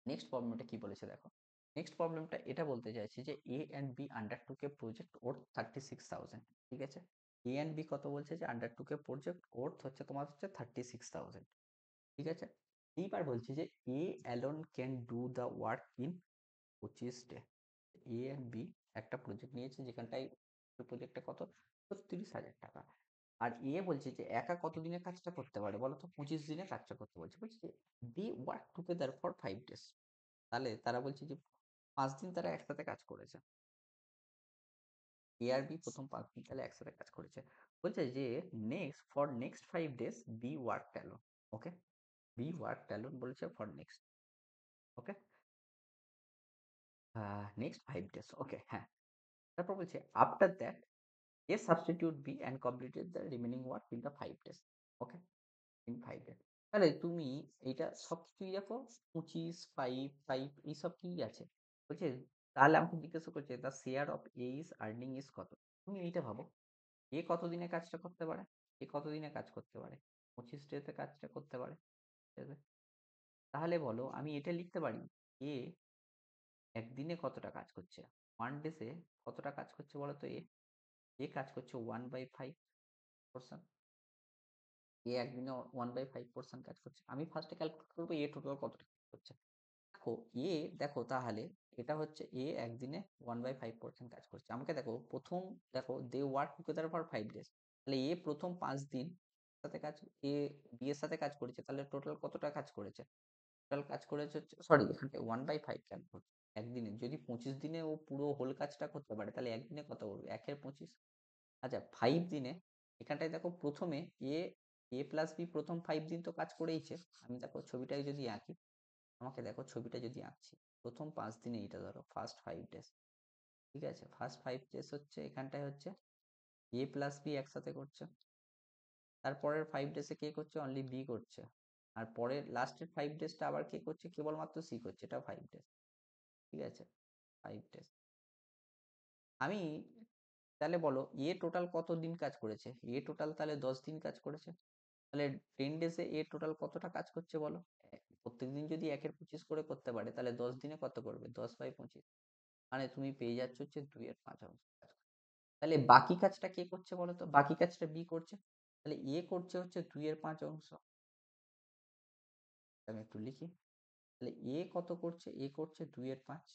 নেক্সট প্রবলেমটা কি বলেছে দেখো। নেক্সট প্রবলেমটা এটা বলতে চাইছে যে A and B undertook project ওর 36,000। ঠিক আছে, এ অ্যান্ড বি কত বলছে যে আন্ডার টু কে প্রজেক্ট ওর হচ্ছে তোমার হচ্ছে 36,000। ঠিক আছে, এইবার বলছে যে A alone can do the work in 25 day. A and B একটা প্রজেক্ট নিয়েছে যেখানটায় প্রজেক্টটা কত, 36,000 টাকা। আর এ বলছে যে একা কত দিনে কাজটা করতে পারে বলো তো? 25 দিনে কাজটা করতে বলছে। বলছে যে they work together for 5 days. তাহলে তারা বলছে যে 5 দিন তারা একসাথে কাজ করেছে। এ আর বি প্রথম 5 দিন তাহলে একসাথে কাজ করেছে। বলছে যে next 5 days B work alone. Okay, B work alone বলেছে for next. Okay, next 5 days. Okay, হ্যাঁ। তারপর বলছে after that A substitute B and completed the remaining work in the 5 days. Okay, in 5 days. তাহলে তুমি এইটা সব কিছুই দেখো, 25 5 5 এইসব কি আছে বলছে। তাহলে আমাকে জিজ্ঞাসা করছে the share of A is earning is কত। তুমি এইটা ভাবো, এ কতদিনে কাজটা করতে পারে? এ কতদিনে কাজ করতে পারে? 25 ডেতে কাজটা করতে পারে। ঠিক আছে? তাহলে বলো আমি এটা লিখতে পারি, এ একদিনে কতটা কাজ করছে, 1 ডেতে কতটা কাজ করছে বলো তো? এ কাজ করছে 1/5%। এ একদিনে 1/5% কাজ করছে। আমি ফার্স্টে ক্যালকুলেট করবো এ টোটাল কতটা কাজ করছে। দেখো এ, দেখো তাহলে এটা হচ্ছে এ একদিনে 1/5% কাজ করছে। আমাকে দেখো প্রথম, দেখো they work together for 5 days. তাহলে এ প্রথম 5 দিন সাথে কাজ, এ বি এর সাথে কাজ করেছে, তাহলে টোটাল কতটা কাজ করেছে? টোটাল কাজ করেছে হচ্ছে, সরি এখানটায় 1/5 কেন করছে? একদিনে যদি 25 দিনে ও পুরো হোল কাজটা করতে পারে তাহলে একদিনে কত করবে? 1/25। আচ্ছা 5 দিনে, এখানটায় দেখো প্রথমে এ, এ প্লাস বি প্রথম 5 দিন তো কাজ করেইছে। আমি দেখো ছবিটাই যদি আঁকি, আমাকে দেখো ছবিটা যদি আঁকছি, প্রথম 5 দিনে এইটা ধরো ফার্স্ট 5 ডেজ। ঠিক আছে, ফার্স্ট 5 ডেজ হচ্ছে এখানটায় হচ্ছে এ প্লাস বি একসাথে করছে। তারপরের 5 ডেজে কে করছে? অনলি বি করছে। আর পরের লাস্টের 5 ডেজটা আবার কে করছে? কেবলমাত্র সি করছে। এটা 5 ডেজ। ঠিক আছে, 5 ডেজ। আমি তাহলে বলো এ টোটাল কত দিন কাজ করেছে? এ টোটাল তাহলে 10 দিন কাজ করেছে। তাহলে 10 ডেজে এ টোটাল কতটা কাজ করছে বলো? প্রত্যেকদিন যদি 1/25 করে করতে পারে তাহলে 10 দিনে কত করবে? 10/25। মানে তুমি পেয়ে যাচ্ছ হচ্ছে 2/5 কাজ। তাহলে বাকি কাজটা কে করছে বলো তো? বাকি কাজটা বি করছে। তাহলে এ করছে হচ্ছে 2/5। আমি একটু লিখি, তাহলে এ কত করছে? এ করছে 2/5।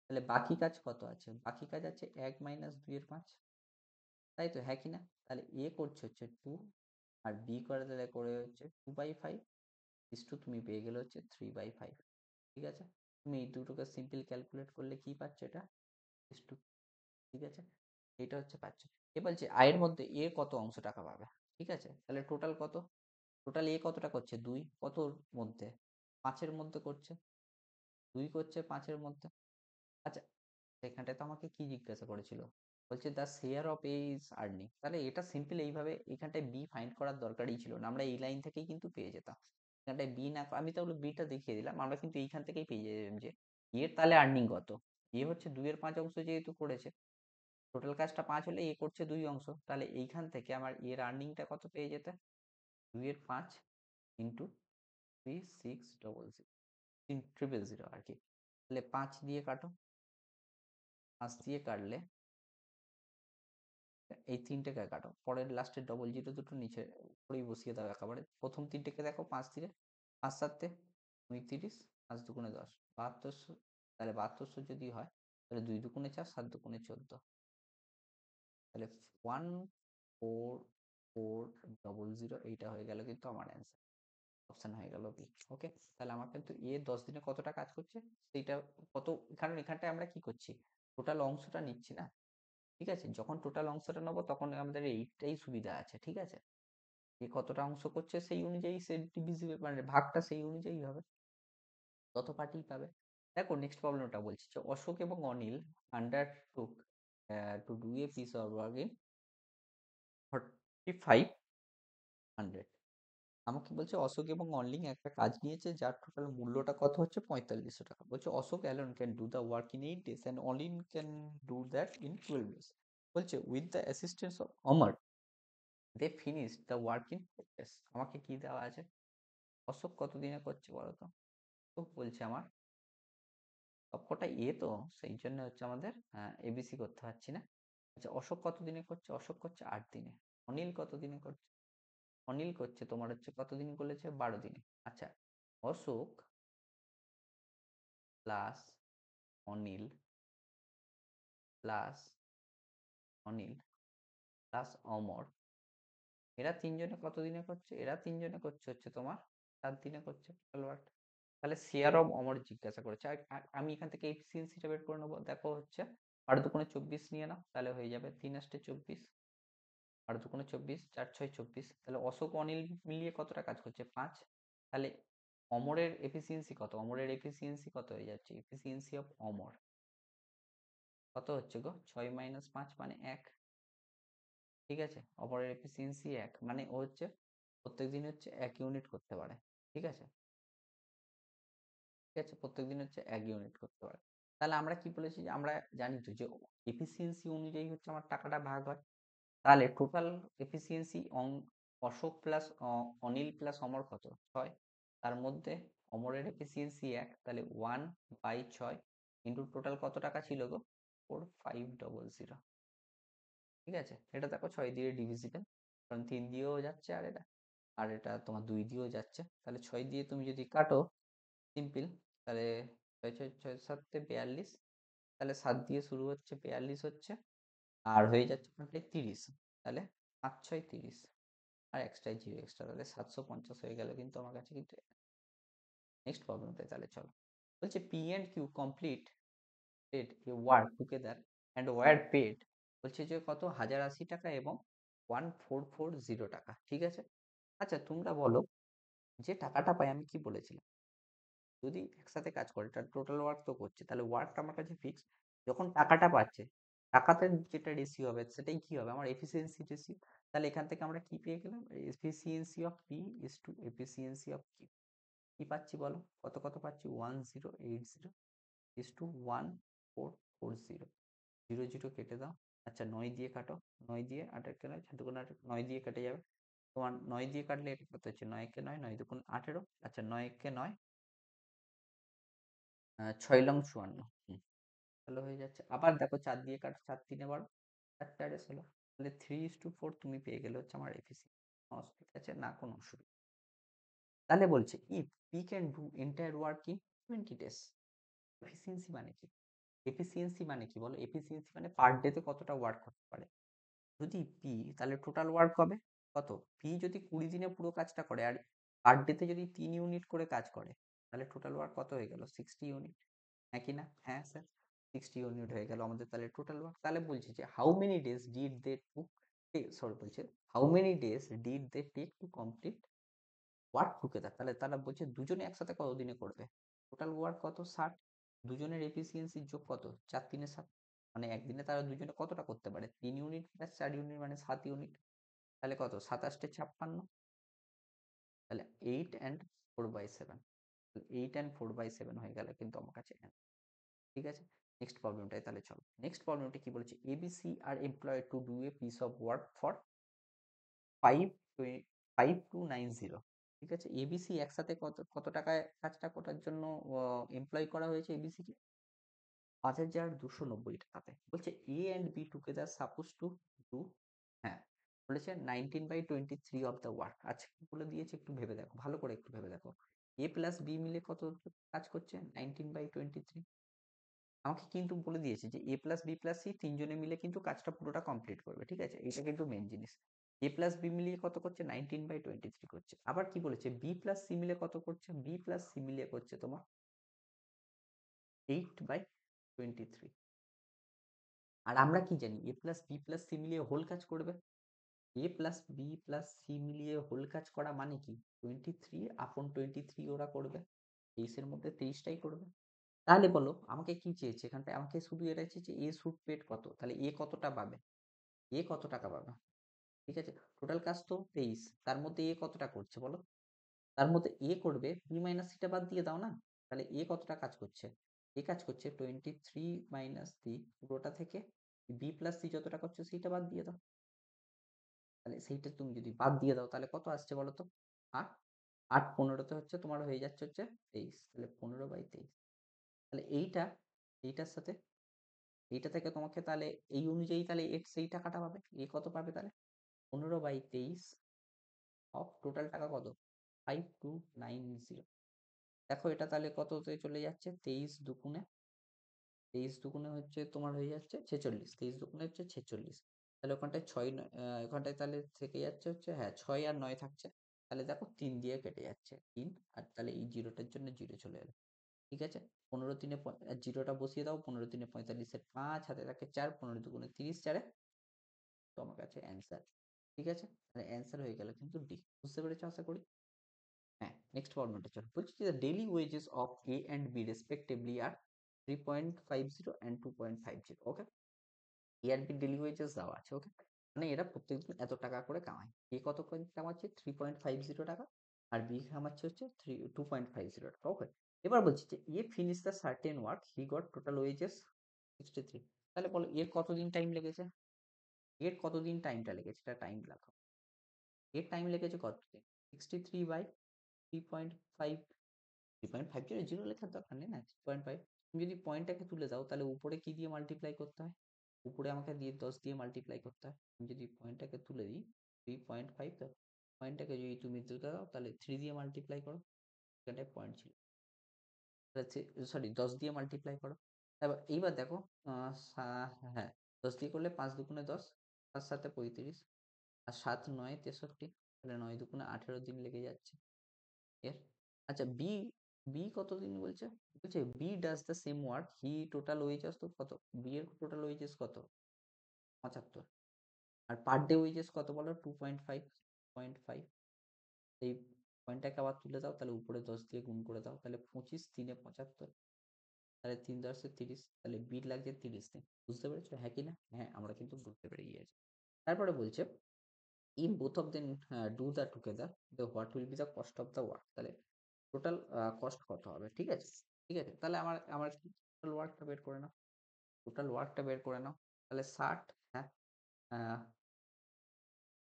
তাহলে বাকি কাজ কত আছে? বাকি কাজ আছে 1 মাইনাস 2/5। তাই তো, হ্যাঁ কি না? তাহলে এ করছে হচ্ছে 2, আর বি করে তাহলে করে হচ্ছে 2/5 ইস টু তুমি পেয়ে গেলে হচ্ছে 3/5। ঠিক আছে, তুমি এই দুটোকে সিম্পল ক্যালকুলেট করলে কি পাচ্ছ? এটা ইস টু। ঠিক আছে, এটা হচ্ছে পাচ্ছ। এ বলছে আয়ের মধ্যে এ কত অংশ টাকা পাবে। ঠিক আছে, তাহলে টোটাল কত? টোটাল এ কতটা করছে? 2। কতর মধ্যে? 5-এর মধ্যে করছে। 2 করছে 5-এর মধ্যে। আচ্ছা, এখানটায় তো আমাকে কি জিজ্ঞাসা করেছিল? বলছে the share of A is earning. তাহলে এটা সিম্পল এইভাবে এখানটায় বি ফাইন্ড করার দরকারই ছিল না, আমরা এই লাইন থেকেই কিন্তু পেয়ে যেতাম। এখানটায় বি না, আমি তাহলে বিটা দেখিয়ে দিলাম, আমরা কিন্তু এইখান থেকেই পেয়ে যেতাম যে এর তাহলে আর্নিং কত। এ হচ্ছে 2/5 অংশ যেহেতু করেছে, টোটাল কাজটা 5 হলে এ করছে 2 অংশ, তাহলে এইখান থেকে আমার এর আর্নিংটা কত পেয়ে যেতে? 2/5 ইন্টু 3600 আর কি। তাহলে 5 দিয়ে কাটো, 5 দিয়ে কাটলে এই 3টেকে কাটো, পরের লাস্টের ডবল জিরো দুটো নিচে উপরেই বসিয়ে দাও একেবারে। প্রথম 3টেকে দেখো 5 দিয়ে, 5 7 35, 5 দুগুণে 10, 7200। তাহলে 7200 যদি হয় তাহলে 2 দুগুণে 4, 7 দুগুণে 14। তাহলে 144000 এইটা হয়ে গেল কিন্তু আমার অ্যান্সার। অপশন হয়ে গেল বি। ওকে, তাহলে আমার কিন্তু এ 10 দিনে কতটা কাজ করছে সেইটা কত, কারণ এখানটায় আমরা কি করছি? টোটাল অংশটা নিচ্ছি না। ঠিক আছে, যখন টোটাল অংশটা নেবো তখন আমাদের এইটাই সুবিধা আছে। ঠিক আছে, এ কতটা অংশ করছে সেই অনুযায়ী সে ডিভিজিবল, মানে ভাগটা সেই অনুযায়ী হবে, তত পার্টি পাবে। দেখো নেক্সট প্রবলেমটা বলছি যে অশোক এবং Anil আন্ডারটুক two do a piece of work in 4500। আমাকে বলছে অশোক এবং অনলিং একটা কাজ নিয়েছে যার টোটাল মূল্যটা কত হচ্ছে 4500 টাকা। বলছে Ashok alone can do the work in 8 days and Anil can do that in 12 days। বলছে with the assistance of Amar they finish the work in 4 days। আমাকে কি দেওয়া আছে? অশোক কত দিনে করছে বলো তো? তো বলছে আমার সবকটা তো সেই জন্য হচ্ছে আমাদের এবিসি করতে পারছি না। আচ্ছা অশোক কত দিনে করছে? অশোক করছে 8 দিনে। অনিল কত দিনে করছে? অনিল করছে তোমার হচ্ছে কত দিন করেছে? 12 দিনে। আচ্ছা Ashok plus Anil plus Anil plus Amar, এরা তিনজনে কত দিনে করছে? এরা তিনজনে করছে হচ্ছে তোমার 7 দিনে করছে টোটাল ওয়ার্ক। তাহলে শেয়ার অফ অমর জিজ্ঞাসা করেছে। আর আমি এখান থেকে এফিসিয়েন্সিটা বের করে নেবো। দেখো হচ্ছে 8 দুগুণে 24 নিয়ে নাও, তাহলে হয়ে যাবে 3 আষ্টে 24, 8 দুগুণে 24, 4 6 24। তাহলে অশোক অনিল মিলিয়ে কতটা কাজ করছে? 5। তাহলে অমরের এফিসিয়েন্সি কত? অমরের এফিসিয়েন্সি কত হয়ে যাচ্ছে? এফিসিয়েন্সি অফ অমর কত হচ্ছে গো? 6 মাইনাস 5 মানে 1। ঠিক আছে, অপরের এফিসিয়েন্সি 1 মানে ও হচ্ছে প্রত্যেকদিন হচ্ছে 1 ইউনিট করতে পারে। ঠিক আছে, ঠিক আছে, প্রত্যেকদিন হচ্ছে 1 ইউনিট করতে পারে। তাহলে আমরা কি বলেছি? যে আমরা জানি তো যে এফিসিয়েন্সি অনুযায়ী হচ্ছে আমার টাকাটা ভাগ হয়। তাহলে total efficiency Ashok plus Anil plus Amar কত? 6। তার মধ্যে অমরের এফিসিয়েন্সি 1, তাহলে 1/6 ইন্টু টোটাল কত টাকা ছিল গো? 4500। ঠিক আছে, এটা দেখো 6 দিয়ে ডিভিজিবল, কারণ 3 দিয়েও যাচ্ছে আর এটা তোমার 2 দিয়েও যাচ্ছে। তাহলে 6 দিয়ে তুমি যদি কাটো সিম্পল, তাহলে 6 6 6 7 42, তাহলে 7 দিয়ে শুরু হচ্ছে 42 হচ্ছে, আর হয়ে যাচ্ছে ওখানটায় 30। তাহলে 5 6 30, আর এক্সট্রা জিরো এক্সট্রা, তাহলে 750 হয়ে গেল কিন্তু আমার কাছে। কিন্তু নেক্সট প্রবলেমটাই তাহলে চলো। বলছে P and Q complete paid a work together and were paid. বলছে যে কত? 1080 টাকা এবং 1440 টাকা। ঠিক আছে, আচ্ছা তোমরা বলো যে টাকাটা পাই, আমি কি বলেছিলাম যদি একসাথে কাজ করে তার টোটাল ওয়ার্ক তো করছে, তাহলে ওয়ার্কটা আমার কাছে ফিক্স। যখন টাকাটা পাচ্ছে, টাকাতে যেটা রেশিও হবে সেটাই কি হবে? আমার এফিসিয়েন্সি রেশিও। তাহলে এখান থেকে আমরা কি পেয়ে গেলাম? Efficiency of P is two efficiency of Q. কি পাচ্ছি বলো? কত কত পাচ্ছি? 1080 ইজ টু 1440। 0 0 কেটে দাও। আচ্ছা 9 দিয়ে কাটো, 9 দিয়ে 8 কে 9, 4 দুগুণ 8, 9 দিয়ে কেটে যাবে। তোমার 9 দিয়ে কাটলে এটা কত হচ্ছে? 9 কে 9, 9 দুগুণ 18। আচ্ছা 9 কে 9, 6 লং 54। তাহলে হয়ে যাচ্ছে। আবার দেখো 4 দিয়ে কাটো, 4 3 12, 4 4 16। তাহলে 3:4 তুমি পেয়ে গেলে হচ্ছে আমার এফিসিয়েন্সি। অসুবিধা আছে না? কোনো অসুবিধা। তাহলে বলছে if P can do entire work in 20 days. Efficiency মানে কি? এফিসিয়েন্সি মানে কি বলো? এফিসিয়েন্সি মানে পার ডে তে কতটা ওয়ার্ক করতে পারে। যদি পি, তাহলে টোটাল ওয়ার্ক হবে কত? পি যদি 20 দিনে পুরো কাজটা করে আর পার ডে তে যদি 3 ইউনিট করে কাজ করে, তাহলে টোটাল ওয়ার্ক কত হয়ে গেল? 60 ইউনিট। হ্যাঁ কি না? হ্যাঁ স্যার, 60 ইউনিট হয়ে গেল আমাদের তাহলে টোটাল ওয়ার্ক। তাহলে বলছি যে how many days did they took, sorry বলছে how many days did they take to complete work together. তাহলে তারা বলছে দুজনে একসাথে কত দিনে করবে? টোটাল ওয়ার্ক কত? 60। দুজনের এফিসিয়েন্সি যোগ কত? 4 3 7, মানে একদিনে তারা দুজনে কতটা করতে পারে? 3 ইউনিট প্লাস 4 ইউনিট মানে 7 ইউনিট। তাহলে কত? 27 56। তাহলে 8 and 4/7, 8 and 4/7 হয়ে গেল কিন্তু আমার কাছে। ঠিক আছে, নেক্সট প্রবলেমটাই তাহলে চলো। নেক্সট প্রবলেমটা কি বলেছে? ABC are employed to do a piece of work for 5290। ঠিক আছে, এবিসি একসাথে কত কত টাকায় কাজটা করার জন্য এমপ্লয় করা হয়েছে এবিসি কে? 5290 টাকাতে। বলছে A and B together suppose to do, হ্যাঁ বলেছে 19/23 অফ দ্য ওয়ার্ক। আচ্ছা কি বলে দিয়েছে একটু ভেবে দেখো, ভালো করে একটু ভেবে দেখো। এ প্লাস বি মিলে কত কাজ করছে? 19/23। আমাকে কিন্তু বলে দিয়েছে যে এ প্লাস বি প্লাস সি তিনজনে মিলে কিন্তু কাজটা পুরোটা কমপ্লিট করবে। ঠিক আছে, এটা কিন্তু মেন জিনিস। এ প্লাস বি মিলিয়ে কত করছে? 19/23 করছে। আবার কি বলেছে? বি প্লাস সি মিলে কত করছে? বি প্লাস সি মিলিয়ে করছে তোমার 8/23। আর আমরা কি জানি? এ প্লাস বি প্লাস সি মিলিয়ে হোল কাজ করবে। এ প্লাস বি প্লাস সি মিলিয়ে হোল কাজ করা মানে কি? 23/23 ওরা করবে, 23-এর মধ্যে 23টাই করবে। তাহলে বলো আমাকে কি চেয়েছে এখানটায়? আমাকে শুধু এটা চেয়েছে এ শুড পেড কত, তাহলে এ কতটা পাবে? এ কত টাকা পাবে? ঠিক আছে, টোটাল কাজ তো 23, তার মধ্যে এ কতটা করছে বলো? তার মধ্যে এ করবে বি মাইনাস সিটা বাদ দিয়ে দাও না, তাহলে এ কতটা কাজ করছে, এ কাজ করছে 23 মাইনাস সি পুরোটা থেকে, বি প্লাস সি যতটা করছে সেইটা বাদ দিয়ে দাও। তাহলে সেইটা তুমি যদি বাদ দিয়ে দাও তাহলে কত আসছে বলো তো, 8। 8 15তে হচ্ছে তোমার হয়ে যাচ্ছে হচ্ছে 23, তাহলে 15/23। তাহলে এইটার সাথে এইটা থেকে তোমাকে তাহলে এই অনুযায়ী তাহলে সেই টাকাটা পাবে, এ কত পাবে তাহলে 15/23 অফ টোটাল টাকা কত 5290। দেখো এটা তাহলে কততে চলে যাচ্ছে, 23 দুগুণে হচ্ছে তোমার হয়ে যাচ্ছে 46, 23 দুগুণে হচ্ছে 46। তাহলে ওখানটায় 6 ওখানটায় তাহলে থেকে যাচ্ছে হচ্ছে, হ্যাঁ 6 আর 9 থাকছে, তাহলে দেখো 3 দিয়ে কেটে যাচ্ছে 3, আর তাহলে এই জিরোটার জন্য জিরো চলে এলো। ঠিক আছে, 15 3 জিরোটা বসিয়ে দাও, 15 3 45-এর 5 হাতে থাকে 4, 15 2 30, 4 তো আমার কাছে অ্যান্সার। ঠিক আছে, তাহলে অ্যান্সার হয়ে গেল কিন্তু ডি। বুঝতে পেরেছো আশা করি। হ্যাঁ, নেক্সট প্রবলেমটা চলো। বলছি যে daily wages of A and B respectively are 3.50 and 2.50। Okay, A আর বি ডেইলি ওয়েজেস দেওয়া আছে। ওকে, মানে এরা প্রত্যেকদিন এত টাকা করে কামায়। এ কত করে কামাচ্ছে 3.50 টাকা, আর বি কামাচ্ছে হচ্ছে 2.50 টাকা। ওকে, এবার বলছি যে A finish the certain work he got total wages 63। তাহলে বলো এর কতদিন টাইম লেগেছে, এর কতদিন টাইমটা লেগেছে, এটা টাইম লাগা, এর টাইম লেগেছে কতদিন, 63/3.5। 3.5 কে জিরো লেখার দরকার নেই না, 3.5। তুমি যদি পয়েন্টটাকে তুলে দাও তাহলে উপরে কি দিয়ে মাল্টিপ্লাই করতে হয়, উপরে আমাকে দিয়ে 10 দিয়ে মাল্টিপ্লাই করতে হয়। আমি যদি পয়েন্টটাকে তুলে দিই 3.5, তো পয়েন্টটাকে যদি তুমি তুলে দাও তাহলে 3 দিয়ে মাল্টিপ্লাই করো, এখানটায় পয়েন্ট ছিল, সরি 10 দিয়ে মাল্টিপ্লাই করো। এইবার দেখো হ্যাঁ 10 দিয়ে করলে 5 দুগুণে 10, 5 7 35, আর 7 9 63, তাহলে 9 দুগুণে 18 দিন লেগে যাচ্ছে এর। আচ্ছা বি, বি কতদিন বলছে, বলছে B does the same work he total wages তো কত, বি এর টোটাল ওয়েজেস কত 75, আর পার ডে ওয়েজেস কত বলো 2.5। এই পয়েন্টটাকে আবার তুলে দাও, তাহলে উপরে 10 দিয়ে গুণ করে দাও, তাহলে 25 3 75, তাহলে 3 10 30, তাহলে বিট লাগছে 30 দিন। বুঝতে পেরেছো হ্যাঁ কি না, হ্যাঁ আমরা কিন্তু বুঝতে পেরে গিয়েছি। তারপরে বলছে if both of them do the together the what will be the cost of the work। তাহলে টোটাল কস্ট কত হবে, ঠিক আছে। ঠিক আছে, তাহলে আমার আমার টোটাল ওয়ার্কটা বের করে নাও, টোটাল ওয়ার্কটা বের করে নাও। তাহলে 60, হ্যাঁ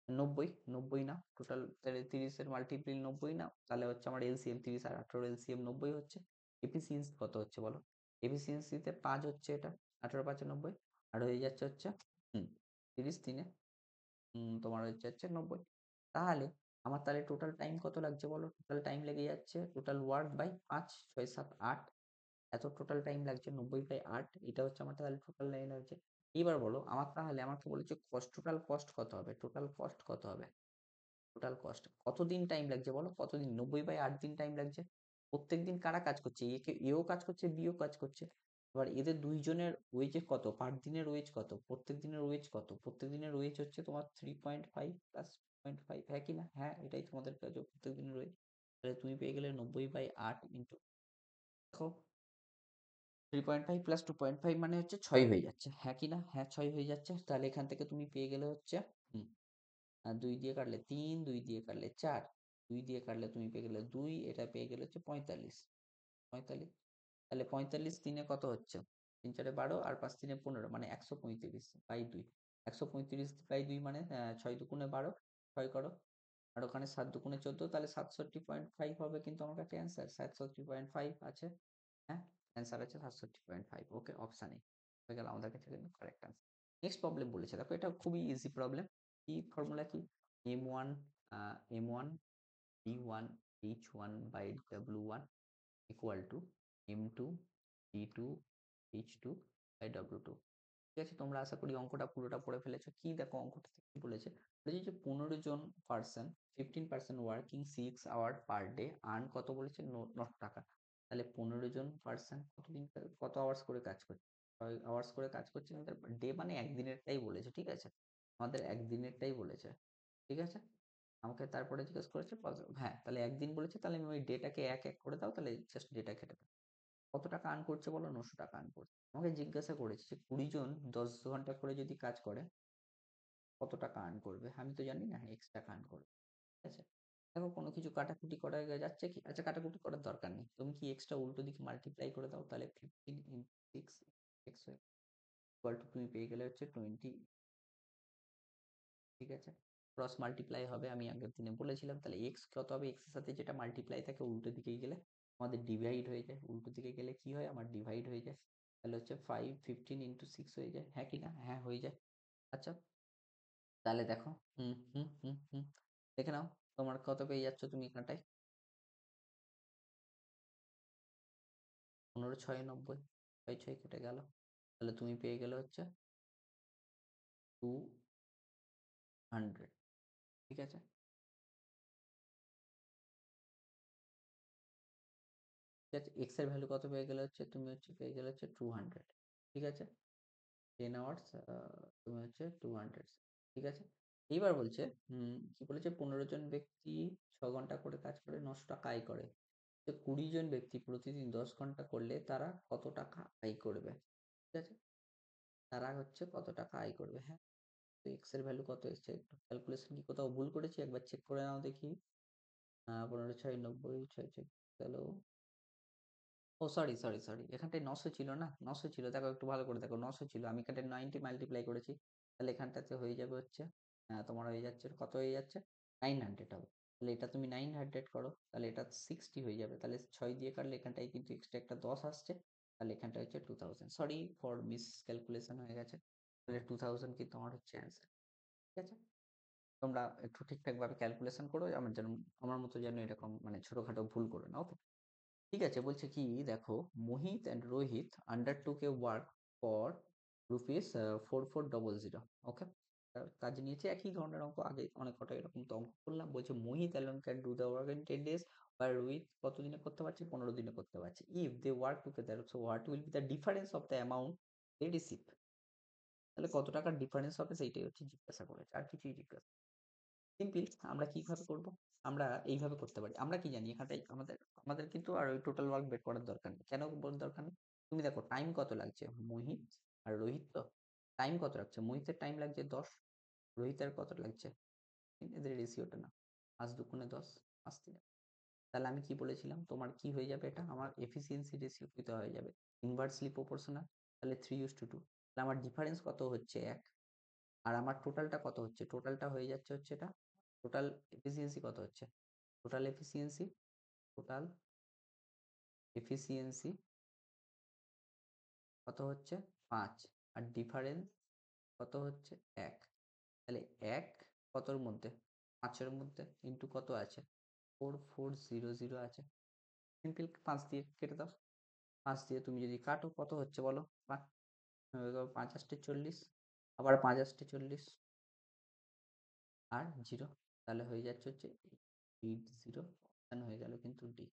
90, 90 না টোটাল, তাহলে 30-এর মাল্টিপ্লি 90 না, তাহলে হচ্ছে আমার এলসিএম 30 আর 18 এলসিএম 90 হচ্ছে। এফিসিয়েন্সি কত হচ্ছে বলো, এফিসিয়েন্সিতে 5 হচ্ছে, এটা 18 5 90, আর হয়ে যাচ্ছে হচ্ছে 30 3 তোমার হচ্ছে হচ্ছে 90। তাহলে আমার তাহলে টোটাল টাইম কত লাগছে বলো, টোটাল টাইম লেগে যাচ্ছে টোটাল ওয়ার্ক বাই 5 6 7 8, এত টোটাল টাইম লাগছে 90/8, এটা হচ্ছে আমার তাহলে টোটাল লাইন হচ্ছে। এবার বলো আমার তাহলে আমাকে বলেছে কস্ট, টোটাল কস্ট কত হবে, টোটাল কস্ট কত হবে, টোটাল কস্ট কতদিন টাইম লাগছে বলো, কতদিন 90/8 দিন টাইম লাগছে। প্রত্যেকদিন কারা কাজ করছে, এও কাজ করছে বিও কাজ করছে। এবার এদের দুইজনের ওয়েজে কত, পার দিনের ওয়েজ কত, প্রত্যেক দিনের ওয়েজ কত, প্রত্যেক দিনের ওয়েজ হচ্ছে তোমার 3.5 প্লাস 2.5, হ্যাঁ কি না, হ্যাঁ এটাই তোমাদের কাছে প্রত্যেক দিনের ওয়েজ। তাহলে তুমি পেয়ে গেলে 90/8 ইন্টু, দেখো 3.5 প্লাস 2.5 মানে হচ্ছে 6 হয়ে যাচ্ছে, হ্যাঁ কি না, হ্যাঁ 6 হয়ে যাচ্ছে। তাহলে এখান থেকে তুমি পেয়ে গেলে হচ্ছে হুম, আর 2 দিয়ে কাটলে 3, 2 দিয়ে কাটলে 4, 2 দিয়ে কাটলে তুমি পেয়ে গেলে 2, এটা পেয়ে গেলে হচ্ছে 45। 45, তাহলে 45 3-এ কত হচ্ছে, 3 4 12 আর 5 3-এ 15, মানে 135/2। 135/2 মানে 6 দুগুণে 12, 6 করো, আর ওখানে 7 দুগুণে 14, তাহলে 67.5 হবে কিন্তু আমার কাছে অ্যান্সার 67.5 আছে। হ্যাঁ, অ্যান্সার আছে 67.5। ওকে, অপশন এ হয়ে গেল আমাদের কাছে কিন্তু কারেক্ট অ্যান্সার। নেক্সট প্রবলেম বলেছে, দেখো এটা খুবই ইজি প্রবলেম। কি ফর্মুলা কি, m1 m1 d1 h1 by w1 equal to m2 d2 h2 by w2। ঠিক আছে, তোমরা আশা করি অঙ্কটা পুরোটা পড়ে ফেলেছো। কি দেখো অঙ্কটা কি বলেছে, বলেছে যে 15 জন person 15% working 6 hour per day earn কত বলেছে 9 টাকা। তাহলে 15 জন পার্সন কতদিন কত আওয়ার্স করে কাজ করছে, 6 আওয়ার্স করে কাজ করছে, আমাদের ডে মানে একদিনেরটাই বলেছে, ঠিক আছে, আমাদের একদিনেরটাই বলেছে। ঠিক আছে, আমাকে তারপরে জিজ্ঞেস করেছে হ্যাঁ তাহলে একদিন বলেছে, তাহলে আমি ওই ডেটাকে এক এক করে দাও, তাহলে জাস্ট ডেটা কেটে দাও। কত টাকা আর্ন করছে বলো, 900 টাকা আর্ন করছে। আমাকে জিজ্ঞাসা করেছে যে 20 জন 10 ঘন্টা করে যদি কাজ করে কত টাকা আর্ন করবে, আমি তো জানি না এক্স টাকা আর্ন করবে। ঠিক আছে, দেখো কোনো কিছু কাটাকুটি করা যাচ্ছে কি? আচ্ছা, কাটাকুটি করার দরকার নেই। তুমি কি এক্সটা উল্টো দিকে মাল্টিপ্লাই করে দাও, তাহলে 15 ইনটু 6 এক্স ইকুয়াল টু তুমি পেয়ে গেলে হচ্ছে 20। ঠিক আছে? ক্রস মাল্টিপ্লাই হবে, আমি আগের দিনে বলেছিলাম। তাহলে এক্স কত হবে? এক্স এর সাথে যেটা মাল্টিপ্লাই থাকে উল্টো দিকে গেলে আমাদের ডিভাইড হয়ে যায়। উল্টো দিকে গেলে কি হয়? আমার ডিভাইড হয়ে যায়। তাহলে হচ্ছে 5 15 ইনটু 6 হয়ে যায়। হ্যাঁ কি না? হ্যাঁ, হয়ে যায়। আচ্ছা, তাহলে দেখো, হুম হুম হুম হুম দেখে নাও তোমার কত পেয়ে যাচ্ছ তুমি এখানটায়। 15 6 90, 6 6 কেটে গেল। তাহলে তুমি পেয়ে গেলে হচ্ছে 200। ঠিক আছে? ঠিক আছে, এক্স এর ভ্যালু কত পেয়ে গেলে হচ্ছে তুমি হচ্ছে পেয়ে গেলে হচ্ছে 200। ঠিক আছে? 10 আওয়ার্স তুমি হচ্ছে 200। ঠিক আছে? এইবার বলছে, কি বলেছে? 15 জন ব্যক্তি 6 ঘন্টা করে কাজ করে 900 টাকা আয় করে। তো 20 জন ব্যক্তি প্রতিদিন 10 ঘন্টা করলে তারা কত টাকা আয় করবে? ঠিক আছে? তারা হচ্ছে কত টাকা আয় করবে? হ্যাঁ, তো এক্স এর ভ্যালু কত এসছে? একটু ক্যালকুলেশন কি কোথাও ভুল করেছি? একবার চেক করে নাও দেখি। 15 6 90, 6 6 গেল। ও সরি, সরি, সরি। এখানটায় 900 ছিল না? 900 ছিল। দেখো একটু ভালো করে দেখো। 900 ছিল। আমি এখানটায় 90 মাল্টিপ্লাই করেছি। তাহলে এখানটাতে হয়ে যাবে হচ্ছে তোমার হয়ে যাচ্ছে কত হয়ে যাচ্ছে? 900 হবে। তাহলে এটা তুমি 900 করো। তাহলে এটা 60 হয়ে যাবে। তাহলে 6 দিয়ে কাটলে এখানটায় কিন্তু এক্সট্রা একটা 10 আসছে। তাহলে এখানটা হচ্ছে 2000। সরি ফর মিস ক্যালকুলেশন হয়ে গেছে। তাহলে 2000 কিন্তু আমার হচ্ছে অ্যান্সার। ঠিক আছে? তোমরা একটু ঠিকঠাকভাবে ক্যালকুলেশন করো। আমার মতো যেন এরকম মানে ছোটখাটো ভুল করো না। ওকে? ঠিক আছে, বলছে কি দেখো, Mohit and Rohit undertook a work for rupees 4400। Okay, কাজ নিয়েছে একই ধরনের অঙ্ক, আগে অনেক কটা এরকম তো অঙ্ক করলাম। বলছে Mohit alone can do the work in 10 days, আর রোহিত কতদিনে করতে পারছে? 15 দিনে করতে পারছে। If they work together, so what will be the difference of the amount they receive? তাহলে কত টাকার ডিফারেন্স হবে সেইটাই হচ্ছে জিজ্ঞাসা করেছে, আর কিছুই জিজ্ঞাসা। সিম্পল। আমরা কিভাবে করব? আমরা এইভাবে করতে পারি। আমরা কি জানি এখানটায় আমাদের আমাদের কিন্তু আর ওই টোটাল ওয়ার্ক বের করার দরকার নেই। কেন দরকার নেই? তুমি দেখো টাইম কত লাগছে মোহিত আর রোহিত, তো টাইম কত লাগছে? মোহিতের টাইম লাগছে 10, রোহিতের কত লাগছে? এদের রেশিওটা না, 5 দুগুণে 10, 5 3। তাহলে আমি কি বলেছিলাম? তোমার কি হয়ে যাবে? এটা আমার এফিসিয়েন্সি রেশিও কত হয়ে যাবে? Inversely proportional. তাহলে 3:2। তাহলে আমার ডিফারেন্স কত হচ্ছে? 1। আর আমার টোটালটা কত হচ্ছে? টোটালটা হয়ে যাচ্ছে হচ্ছে এটা টোটাল এফিসিয়েন্সি কত হচ্ছে? টোটাল এফিসিয়েন্সি টোটাল এফিসিয়েন্সি কত হচ্ছে? 5। আর ডিফারেন্স কত হচ্ছে? 1। তাহলে 1 কতর মধ্যে? 5-এর মধ্যে ইন্টু কত আছে? 4400 আছে। সিম্পল, 5 দিয়ে কেটে দাও। 5 দিয়ে তুমি যদি কাটো কত হচ্ছে বলো? 5 5 8 40, আবার 5 8 40 আর 0। তাহলে হয়ে যাচ্ছে হচ্ছে 80। অপশন হয়ে গেল কিন্তু ডি।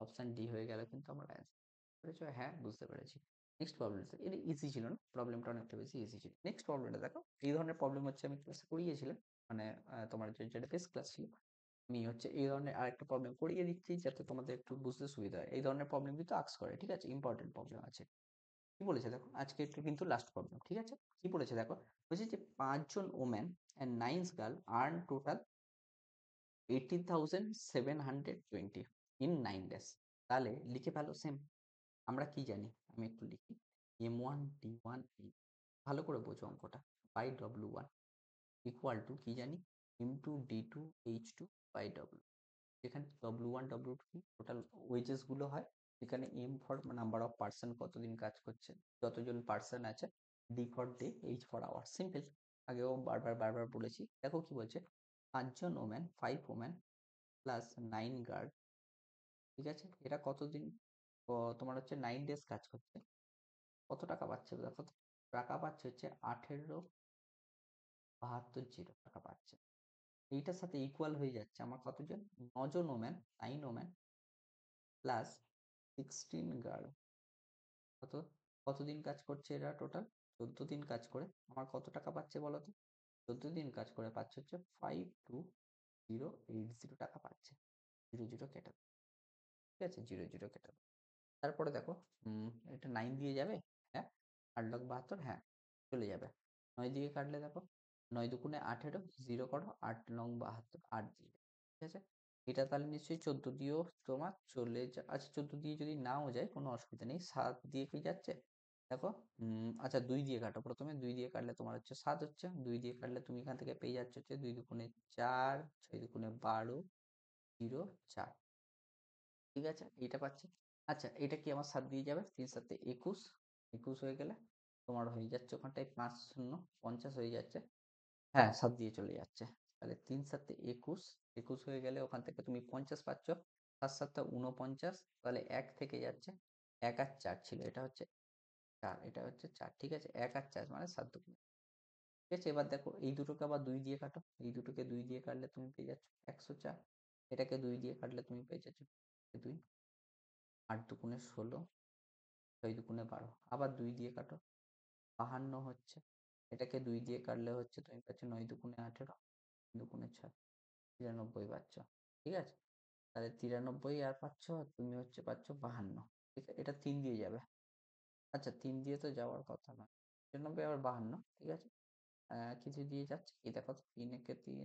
অপশন ডি হয়ে গেল কিন্তু আমার অ্যান্সার। বুঝেছো? হ্যাঁ, বুঝতে পেরেছি। নেক্সট প্রবলেমটা এটা ইজি ছিল না, প্রবলেমটা অনেকটা বেশি ইজি ছিল। নেক্সট প্রবলেমটা দেখো, এই ধরনের প্রবলেম হচ্ছে আমি ক্লাসে করিয়েছিলাম, মানে তোমার যেটা বেস্ট ক্লাস ছিল। আমি হচ্ছে এই ধরনের আরেকটা প্রবলেম করিয়ে দিচ্ছি যাতে তোমাদের একটু বুঝতে সুবিধা হয়। এই ধরনের প্রবলেম কিন্তু আক্স করে, ঠিক আছে? ইম্পর্টেন্ট প্রবলেম আছে। কি বলেছে দেখো, আজকে একটু কিন্তু লাস্ট প্রবলেম, ঠিক আছে? কি বলেছে দেখো, বলছে যে 5 জন woman and 9 girl earn total 18,720 in 9 days। তাহলে লিখে ফেলো সেম। আমরা কি জানি? আমি একটু লিখি। M1 D1 ভালো করে বোঝো অঙ্কটা। বাই W1 ইকুয়াল টু কি জানি? M2 D2 H2 by W। যেখানে W1 W2 কি? টোটাল ওয়েজেস গুলো হয়। এখানে M for number of person, কতদিন কাজ করছে, যতজন পার্সন আছে। D for day, H for our. Simple. আগেও বারবার বারবার বলেছি। দেখো কি বলছে, 5 জন ওম্যান, 5 women প্লাস 9 গার্ড। ঠিক আছে, এরা কতদিন তোমার হচ্ছে 9 days কাজ করছে। কত টাকা পাচ্ছে দেখো তো? টাকা পাচ্ছে হচ্ছে 18,72 টাকা পাচ্ছে। এইটার সাথে ইকুয়াল হয়ে যাচ্ছে আমার কতজন? 9 জন ওম্যান, 9 women প্লাস 16 গার্ল। কত কতদিন কাজ করছে এরা? টোটাল 14 দিন কাজ করে আমার কত টাকা পাচ্ছে বলো তো? 14 দিন কাজ করে পাচ্ছে হচ্ছে 52,080 টাকা পাচ্ছে। 0 0 কেটে দাও। ঠিক আছে, 0 0 কেটে দাও। তারপরে দেখো, এটা 9 দিয়ে যাবে। হ্যাঁ, 8 লগ 72, হ্যাঁ চলে যাবে। 9 দিয়ে কাটলে দেখো, 9 দুগুণে 18, 0 করো, 8 লং 72, 8 দিয়ে। ঠিক আছে, এটা তাহলে নিশ্চয়ই 14 দিয়েও তোমার চলে আচ্ছা 14 দিয়ে যদি নাও যায় কোনো অসুবিধা নেই, 7 দিয়ে কি যাচ্ছে দেখো। আচ্ছা 2 দিয়ে কাটো, প্রথমে 2 দিয়ে কাটলে তোমার হচ্ছে 7 হচ্ছে, 2 দিয়ে কাটলে তুমি এখান থেকে পেয়ে যাচ্ছ হচ্ছে 2 দুগুণে 4, 6 দুগুণে 12, 0, 4। ঠিক আছে, এটা পাচ্ছি। আচ্ছা এটা কি আমার 7 দিয়ে যাবে, 3 7 21, 21 হয়ে গেলে তোমার হয়ে যাচ্ছে ওখানটায় 5 শূন্য 50 হয়ে যাচ্ছে। হ্যাঁ 7 দিয়ে চলে যাচ্ছে। তাহলে 3 7 21, 21 হয়ে গেলে ওখান থেকে তুমি 50 পাচ্ছ, 7 7 49, তাহলে 1 থেকে যাচ্ছে, 1 আর 4 ছিল, এটা হচ্ছে 4, এটা হচ্ছে 4। ঠিক আছে, 1 আর 4 মানে 7 দুগুণে। ঠিক আছে, এবার দেখো এই দুটোকে আবার 2 দিয়ে কাটো, এই দুটোকে 2 দিয়ে কাটলে তুমি পেয়ে যাচ্ছ 104, এটাকে 2 দিয়ে কাটলে তুমি পেয়ে যাচ্ছ 2, 8 দুগুণে 16, 6 দুগুণে 12, আবার 2 দিয়ে কাটো, 52 হচ্ছে, এটাকে 2 দিয়ে কাটলে হচ্ছে তুমি পাচ্ছ 9 দুগুণে 18, দুগুণে 6, 93 পাচ্ছ। ঠিক আছে, তাহলে 93 আর পাচ্ছ, আর তুমি হচ্ছে পাচ্ছ 52। ঠিক আছে, এটা 3 দিয়ে যাবে। আচ্ছা 3 দিয়ে তো যাওয়ার কথা না, 93 আবার 52। ঠিক আছে, কিছু দিয়ে যাচ্ছে কি দেখো তো, 3 একে 3,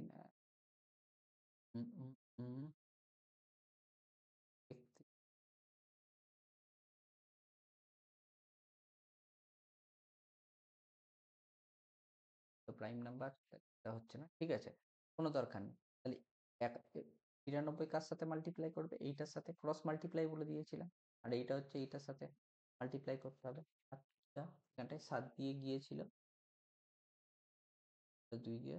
উম, উম, উম, তো প্রাইম নাম্বার হচ্ছে না। ঠিক আছে, কোনো দরকার নেই। তাহলে 93 কার সাথে মাল্টিপ্লাই করবে, এইটার সাথে ক্রস মাল্টিপ্লাই বলে দিয়েছিলাম, আর এইটা হচ্ছে এইটার সাথে মাল্টিপ্লাই করতে হবে। আচ্ছা এখানটায় 7 দিয়ে গিয়েছিল, 2 দিয়ে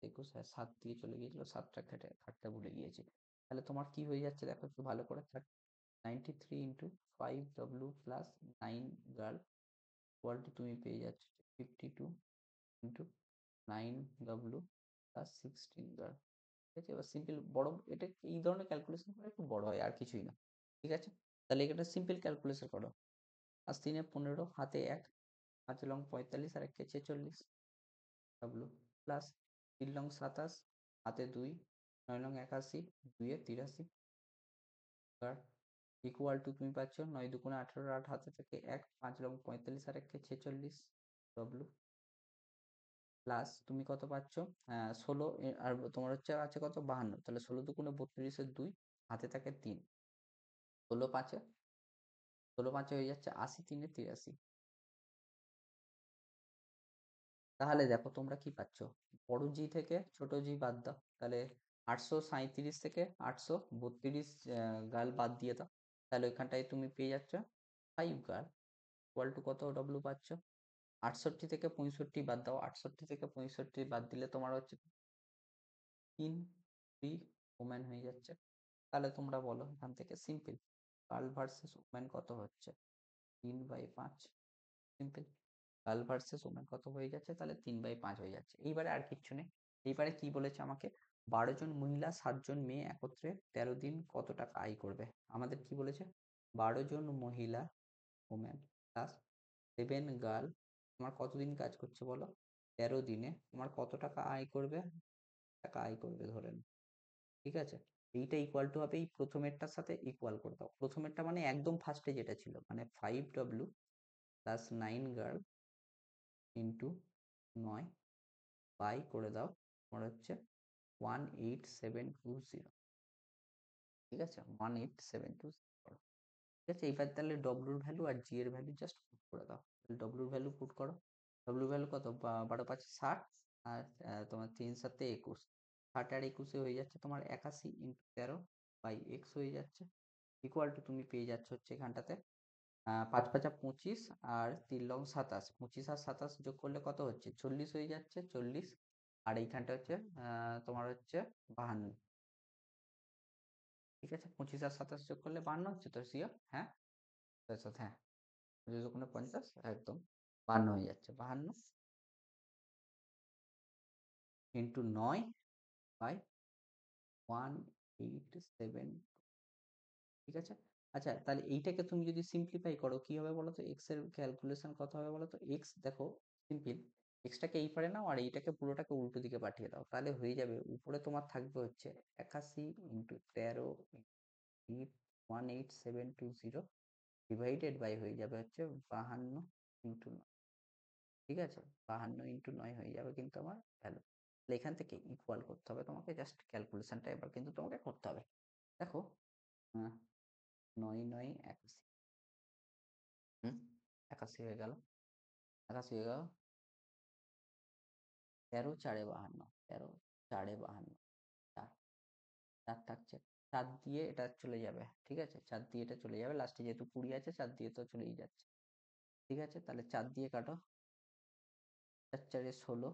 21, হ্যাঁ 7 দিয়ে চলে গিয়েছিল, 7টা খাটতে ভুলে গিয়েছি। তাহলে তোমার কি হয়ে যাচ্ছে দেখো একটু ভালো করে, 93 into 5W plus 9 girl equal to তুমি পেয়ে যাচ্ছ 52 ইন্টু 9W প্লাস 16 গার্ল। ঠিক আছে, এবার সিম্পল বড়, এটা এই ধরনের ক্যালকুলেশন করে একটু বড় হয় আর কিছুই না। ঠিক আছে, তাহলে এটা সিম্পল ক্যালকুলেশন করো। আজ 3 15, হাতে 1, 5 লং 45 আর 1 46 ডাব্লু, প্লাস 3 লং 27, হাতে 2, 9 লং 81, 2 এ 83 ইকুয়াল টু তুমি পাচ্ছ 9 দুগুণে 18, 8 হাতে থেকে 1, 5 লং 45 আর 1 46 ডব্লু, প্লাস তুমি কত পাচ্ছ 16, আর তোমার হচ্ছে আছে কত 52, তাহলে 16 দুগুণে 32 এর 2, হাতে থাকে 3, 16 5, 16 5 হয়ে যাচ্ছে 80, 3 এ 83। তাহলে দেখো তোমরা কি পাচ্ছ, বড় জি থেকে ছোট জি বাদ দাও, তাহলে 837 থেকে 832 গার্ল বাদ দিয়ে দাও, তাহলে ওইখানটায় তুমি পেয়ে যাচ্ছ 5 গার্ল ইকুয়াল টু কত ডব্লু পাচ্ছ। 68 থেকে 65 বাদ দাও, 68 থেকে 65 বাদ দিলে তোমার হচ্ছে 3 3 ওম্যান হয়ে যাচ্ছে। তাহলে তোমরা বলো এখান থেকে সিম্পল গার্ল ভার্সেস ওম্যান কত হচ্ছে, 3/5, সিম্পল গার্ল ভার্সেস ওম্যান কত হয়ে যাচ্ছে, তাহলে 3/5 হয়ে যাচ্ছে। এইবারে আর কিচ্ছু নেই, এইবারে কি বলেছে আমাকে, 12 জন মহিলা 7 জন মেয়ে একত্রে 13 দিন কত টাকা আয় করবে। আমাদের কি বলেছে, 12 জন মহিলা ওম্যান প্লাস 7 গার্ল তোমার কতদিন কাজ করছে বলো, 13 দিনে তোমার কত টাকা আয় করবে, টাকা আয় করবে ধরেন। ঠিক আছে, এইটা ইকুয়াল টু হবে এই প্রথমেরটার সাথে ইকুয়াল করে দাও, প্রথমেরটা মানে একদম ফার্স্টে যেটা ছিল, মানে 5W plus 9 girl into 9 by করে দাও, তোমার হচ্ছে 18720। ঠিক আছে, 18720। ঠিক আছে, এইবার তাহলে ডব্লুর ভ্যালু আর জি এর ভ্যালু জাস্ট পুট করে দাও। ডব্লুর ভ্যালু পুট করো, ডব্লুর ভ্যালু কত, 12 5 60, আর তোমার 3 7 21, 60 আর 21 হয়ে যাচ্ছে তোমার 81 ইন্টু 13 বাই এক্স হয়ে যাচ্ছে, ইকুয়াল টু তুমি পেয়ে যাচ্ছ হচ্ছে এখানটাতে 5 5 25, আর 3 লং 27, 25 আর 27 যোগ করলে কত হচ্ছে 40 হয়ে যাচ্ছে, 40, আর এইখানটা হচ্ছে তোমার হচ্ছে 52। ঠিক আছে, 25 আর 27 যোগ করলে 52 হচ্ছে তো সিও, হ্যাঁ হ্যাঁ, 25 দুগুণে 50, একদম 52 হয়ে যাচ্ছে, 52 ইন্টু 9 বাই 187। ঠিক আছে, আচ্ছা তাহলে এইটাকে তুমি যদি সিম্পলিফাই করো কি হবে বলো তো, এক্স এর ক্যালকুলেশন কত হবে বলো তো, এক্স দেখো সিম্পল, এক্সটাকে এই পারে নাও আর এইটাকে পুরোটাকে উল্টো দিকে পাঠিয়ে দাও, তাহলে হয়ে যাবে উপরে তোমার থাকবে হচ্ছে 81 ইন্টু 13 18720 ডিভাইডেড বাই হয়ে যাবে হচ্ছে 52 ইন্টু 9। ঠিক আছে, 52 ইন্টু 9 হয়ে যাবে কিন্তু আমার ভ্যালু। এখান থেকে ইকুয়াল করতে হবে তোমাকে, জাস্ট ক্যালকুলেশনটা এবার কিন্তু তোমাকে করতে হবে। দেখো 9 9 81, 81 হয়ে গেল, 81 হয়ে গেল, 13 4 52, 13 4 52, 4 4 থাকছে, 4 দিয়ে এটা চলে যাবে, ঠিক আছে, 4 দিয়ে এটা চলে যাবে, লাস্টে যেহেতু 20 আছে 4 দিয়ে তো চলেই যাচ্ছে, ঠিক আছে, তাহলে 4 দিয়ে কাটো, 4 4 16,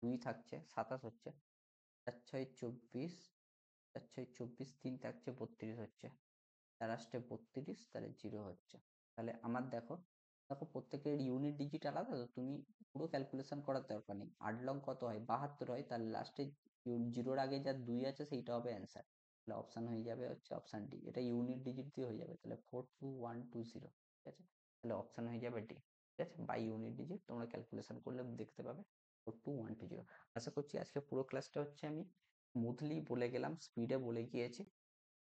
2 থাকছে, 27 হচ্ছে, 4 6 24, 4 6 24, 3 থাকছে, 32 হচ্ছে, 4 8 32, তাহলে 0 হচ্ছে। তাহলে আমার দেখো, দেখো প্রত্যেকের ইউনিট ডিজিট আলাদা, তো তুমি পুরো ক্যালকুলেশন করার দরকার নেই। 8 লং কত হয়, 72 হয়, তাহলে লাস্টে জিরোর আগে যা 2 আছে সেইটা হবে অ্যান্সার। তাহলে অপশান হয়ে যাবে হচ্ছে অপশান ডি, এটা ইউনিট ডিজিট দিয়ে হয়ে যাবে, তাহলে 42120, ঠিক আছে, তাহলে অপশান হয়ে যাবে ডি, ঠিক আছে, বাই ইউনিট ডিজিট তোমরা ক্যালকুলেশন করলে দেখতে পাবে 42120। আশা করছি আজকে পুরো ক্লাসটা হচ্ছে আমি স্মুথলি বলে গেলাম, স্পিডে বলে গিয়েছি,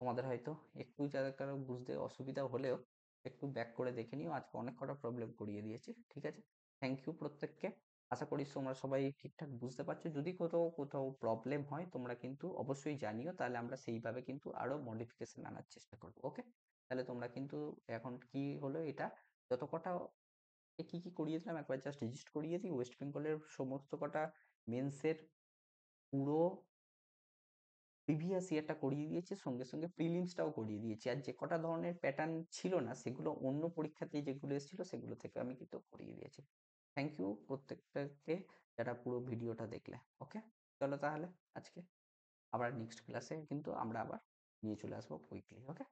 তোমাদের হয়তো একটু জায়গা কারো বুঝতে অসুবিধা হলেও একটু ব্যাক করে দেখে নিও, আজকে অনেক কটা প্রবলেম করিয়ে দিয়েছি, ঠিক আছে। থ্যাংক ইউ প্রত্যেককে, আশা করি তোমরা সবাই ঠিকঠাক বুঝতে পারছো। যদি কোথাও কোথাও প্রবলেম হয় তোমরা কিন্তু অবশ্যই জানিও, তাহলে আমরা সেইভাবে কিন্তু আরো মডিফিকেশন আনার চেষ্টা করবো, ওকে। তাহলে তোমরা কিন্তু এখন কি হলো এটা, যত কটা কি কি করিয়ে দিলাম একবার জাস্ট রেজিস্ট করিয়ে দিই। ওয়েস্ট বেঙ্গলের সমস্ত কটা মেন্সের পুরো প্রিভিয়াস ইয়ারটা করিয়ে দিয়েছি, সঙ্গে সঙ্গে প্রিলিমসটাও করিয়ে দিয়েছি, আর যে কটা ধরনের প্যাটার্ন ছিল না সেগুলো অন্য পরীক্ষাতে যেগুলো এসেছিল সেগুলো থেকে আমি কিন্তু করিয়ে দিয়েছি। থ্যাংক ইউ প্রত্যেকটাকে যারা পুরো ভিডিওটা দেখলে, ওকে। চলো তাহলে আজকে আবার নেক্সট ক্লাসে কিন্তু আমরা আবার নিয়ে চলে আসবো কুইকলি, ওকে।